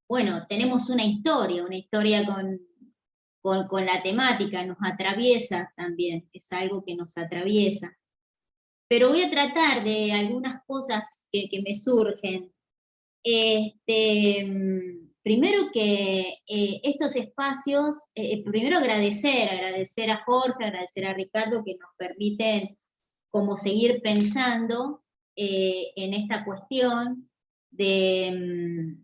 bueno, tenemos una historia con la temática, nos atraviesa también, es algo que nos atraviesa. Pero voy a tratar de algunas cosas que me surgen. Primero que estos espacios, primero agradecer a Jorge, agradecer a Ricardo, que nos permiten como seguir pensando en esta cuestión de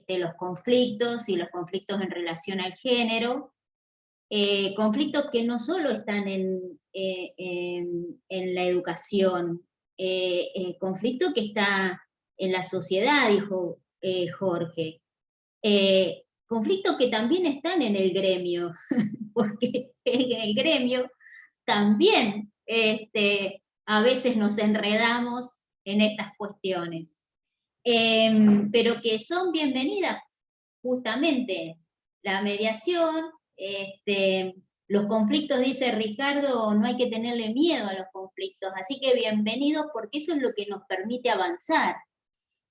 los conflictos y los conflictos en relación al género. Conflictos que no solo están en la educación, conflicto que está en la sociedad, dijo Jorge. Conflictos que también están en el gremio, porque en el gremio también a veces nos enredamos en estas cuestiones. Pero que son bienvenidas justamente la mediación. Los conflictos, dice Ricardo, no hay que tenerle miedo a los conflictos, así que bienvenidos porque eso es lo que nos permite avanzar.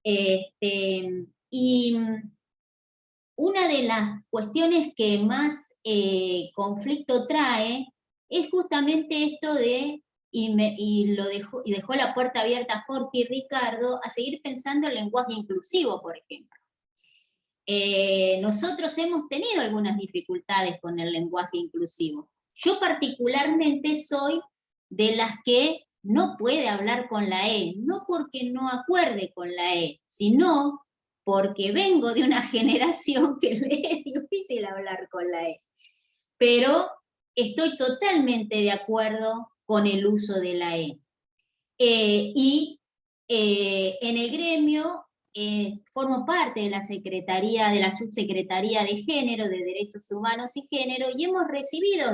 Y una de las cuestiones que más conflicto trae es justamente esto de, y dejó la puerta abierta Jorge y Ricardo, a seguir pensando el lenguaje inclusivo, por ejemplo. Nosotros hemos tenido algunas dificultades con el lenguaje inclusivo. Yo particularmente soy de las que no puede hablar con la E, no porque no acuerde con la E, sino porque vengo de una generación que le es difícil hablar con la E. Pero estoy totalmente de acuerdo con el uso de la E. En el gremio formo parte de la Secretaría, de la Subsecretaría de Género, de Derechos Humanos y Género, y hemos recibido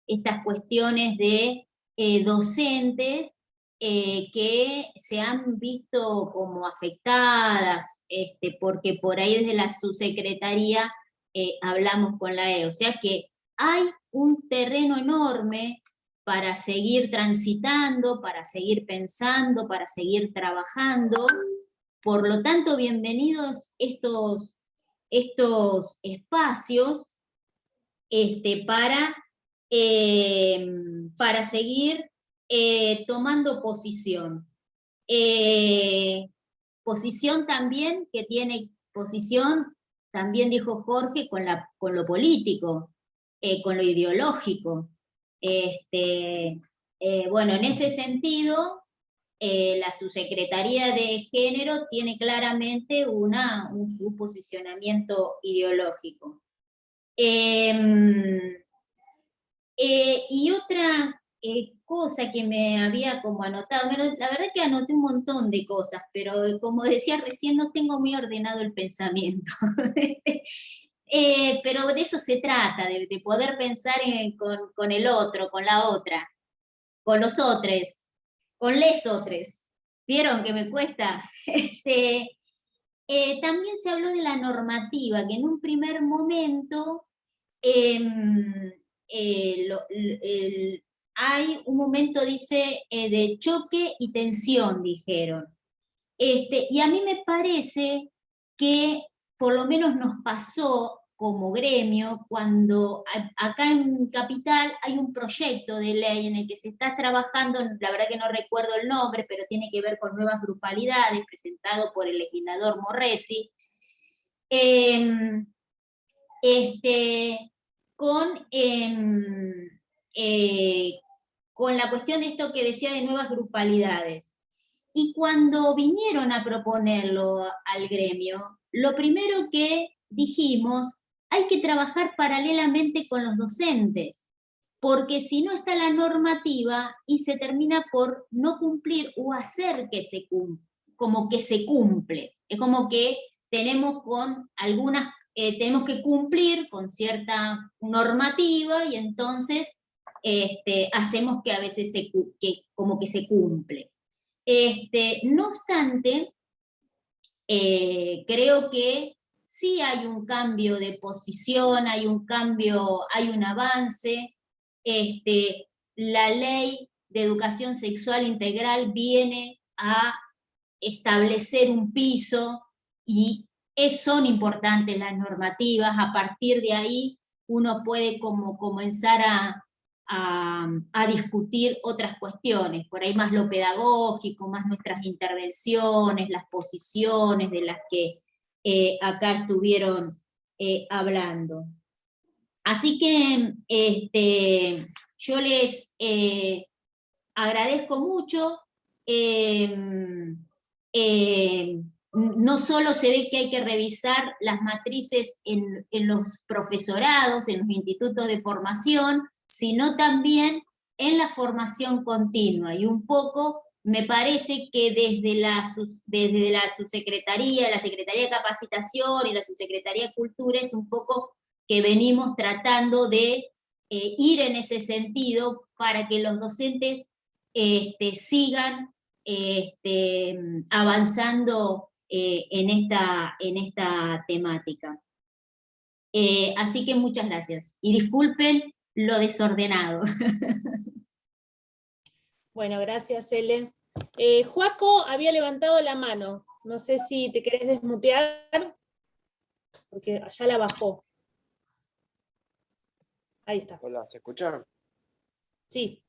estas cuestiones de docentes que se han visto como afectadas, porque por ahí desde la Subsecretaría hablamos con la E. O sea que hay un terreno enorme para seguir transitando, para seguir pensando, para seguir trabajando. Por lo tanto, bienvenidos estos espacios para seguir tomando posición. Posición también que tiene posición, también dijo Jorge, con lo político, con lo ideológico. Bueno, en ese sentido, la Subsecretaría de Género tiene claramente su posicionamiento ideológico. Y otra cosa que me había como anotado, bueno, la verdad que anoté un montón de cosas, pero como decía recién, no tengo muy ordenado el pensamiento. Pero de eso se trata, de poder pensar con el otro, con la otra, con los otros, con les otros. ¿Vieron que me cuesta? También se habló de la normativa, que en un primer momento hay un momento, dice, de choque y tensión, dijeron. Y a mí me parece que por lo menos nos pasó como gremio cuando acá en Capital hay un proyecto de ley en el que se está trabajando, la verdad que no recuerdo el nombre, pero tiene que ver con nuevas grupalidades, presentado por el legislador Morresi, con, con la cuestión de esto que decía de nuevas grupalidades. Y cuando vinieron a proponerlo al gremio, lo primero que dijimos, hay que trabajar paralelamente con los docentes, porque si no está la normativa y se termina por no cumplir o hacer que se cumpla, como que se cumple. Es como que tenemos con algunas, tenemos que cumplir con cierta normativa y entonces hacemos que a veces como que se cumple. No obstante, creo que sí hay un cambio de posición, hay un cambio, hay un avance. La ley de educación sexual integral viene a establecer un piso y son importantes las normativas. A partir de ahí uno puede como comenzar a discutir otras cuestiones, por ahí más lo pedagógico, más nuestras intervenciones, las posiciones de las que acá estuvieron hablando. Así que yo les agradezco mucho. No solo se ve que hay que revisar las matrices en los profesorados, en los institutos de formación, sino también en la formación continua. Y un poco me parece que desde la subsecretaría, la Secretaría de Capacitación y la Subsecretaría de Cultura es un poco que venimos tratando de ir en ese sentido para que los docentes sigan avanzando en esta temática. Así que muchas gracias. Y disculpen lo desordenado. Bueno, gracias, Ele. Joaco había levantado la mano. No sé si te querés desmutear, porque allá la bajó. Ahí está. Hola, ¿se escucha? Sí.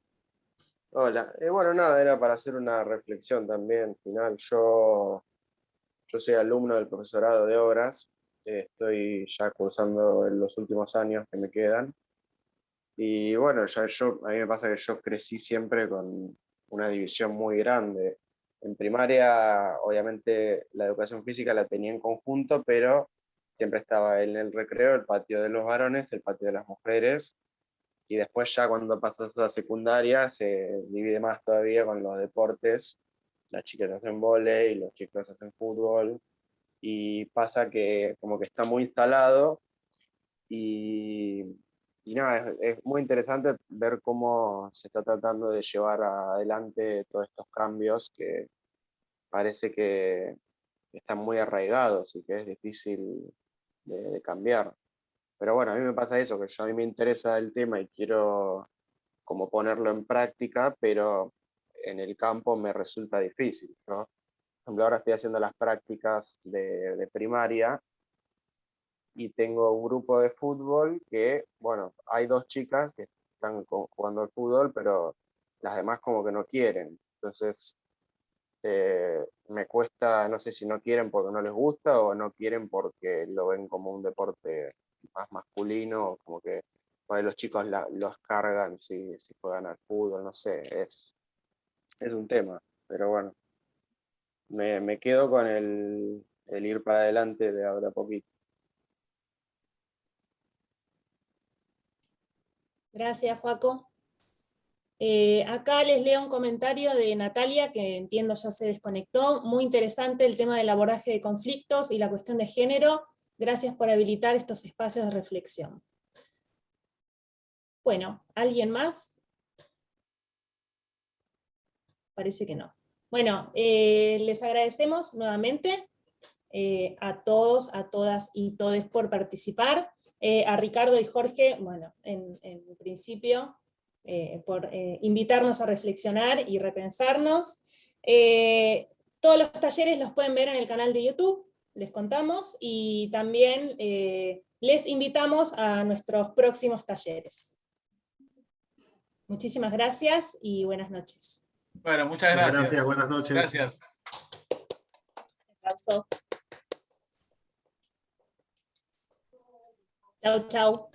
Hola. Bueno, nada, era para hacer una reflexión también final. Yo soy alumno del profesorado de obras, estoy ya cursando en los últimos años que me quedan. Y bueno, a mí me pasa que yo crecí siempre con una división muy grande. En primaria, obviamente, la educación física la tenía en conjunto, pero siempre estaba en el recreo el patio de los varones, el patio de las mujeres. Y después ya cuando pasas a secundaria se divide más todavía con los deportes. Las chicas hacen vóley, los chicos hacen fútbol. Y pasa que como que está muy instalado y, y nada, es muy interesante ver cómo se está tratando de llevar adelante todos estos cambios que parece que están muy arraigados y que es difícil de cambiar. Pero bueno, a mí me pasa eso, que a mí me interesa el tema y quiero como ponerlo en práctica, pero en el campo me resulta difícil, ¿no? Por ejemplo, ahora estoy haciendo las prácticas de primaria y tengo un grupo de fútbol que, bueno, hay dos chicas que están jugando al fútbol, pero las demás como que no quieren. Entonces, me cuesta, no sé si no quieren porque no les gusta o no quieren porque lo ven como un deporte más masculino, como que los chicos los cargan si juegan al fútbol, no sé, es un tema, pero bueno, me quedo con el ir para adelante de ahora a poquito. Gracias, Joaco. Acá les leo un comentario de Natalia, que entiendo ya se desconectó. Muy interesante el tema del abordaje de conflictos y la cuestión de género. Gracias por habilitar estos espacios de reflexión. Bueno, ¿alguien más? Parece que no. Bueno, les agradecemos nuevamente a todos, a todas y todes por participar. A Ricardo y Jorge, bueno, en principio, por invitarnos a reflexionar y repensarnos. Todos los talleres los pueden ver en el canal de YouTube, les contamos, y también les invitamos a nuestros próximos talleres. Muchísimas gracias y buenas noches. Bueno, muchas gracias. Gracias, buenas noches. Gracias. Chau, chau.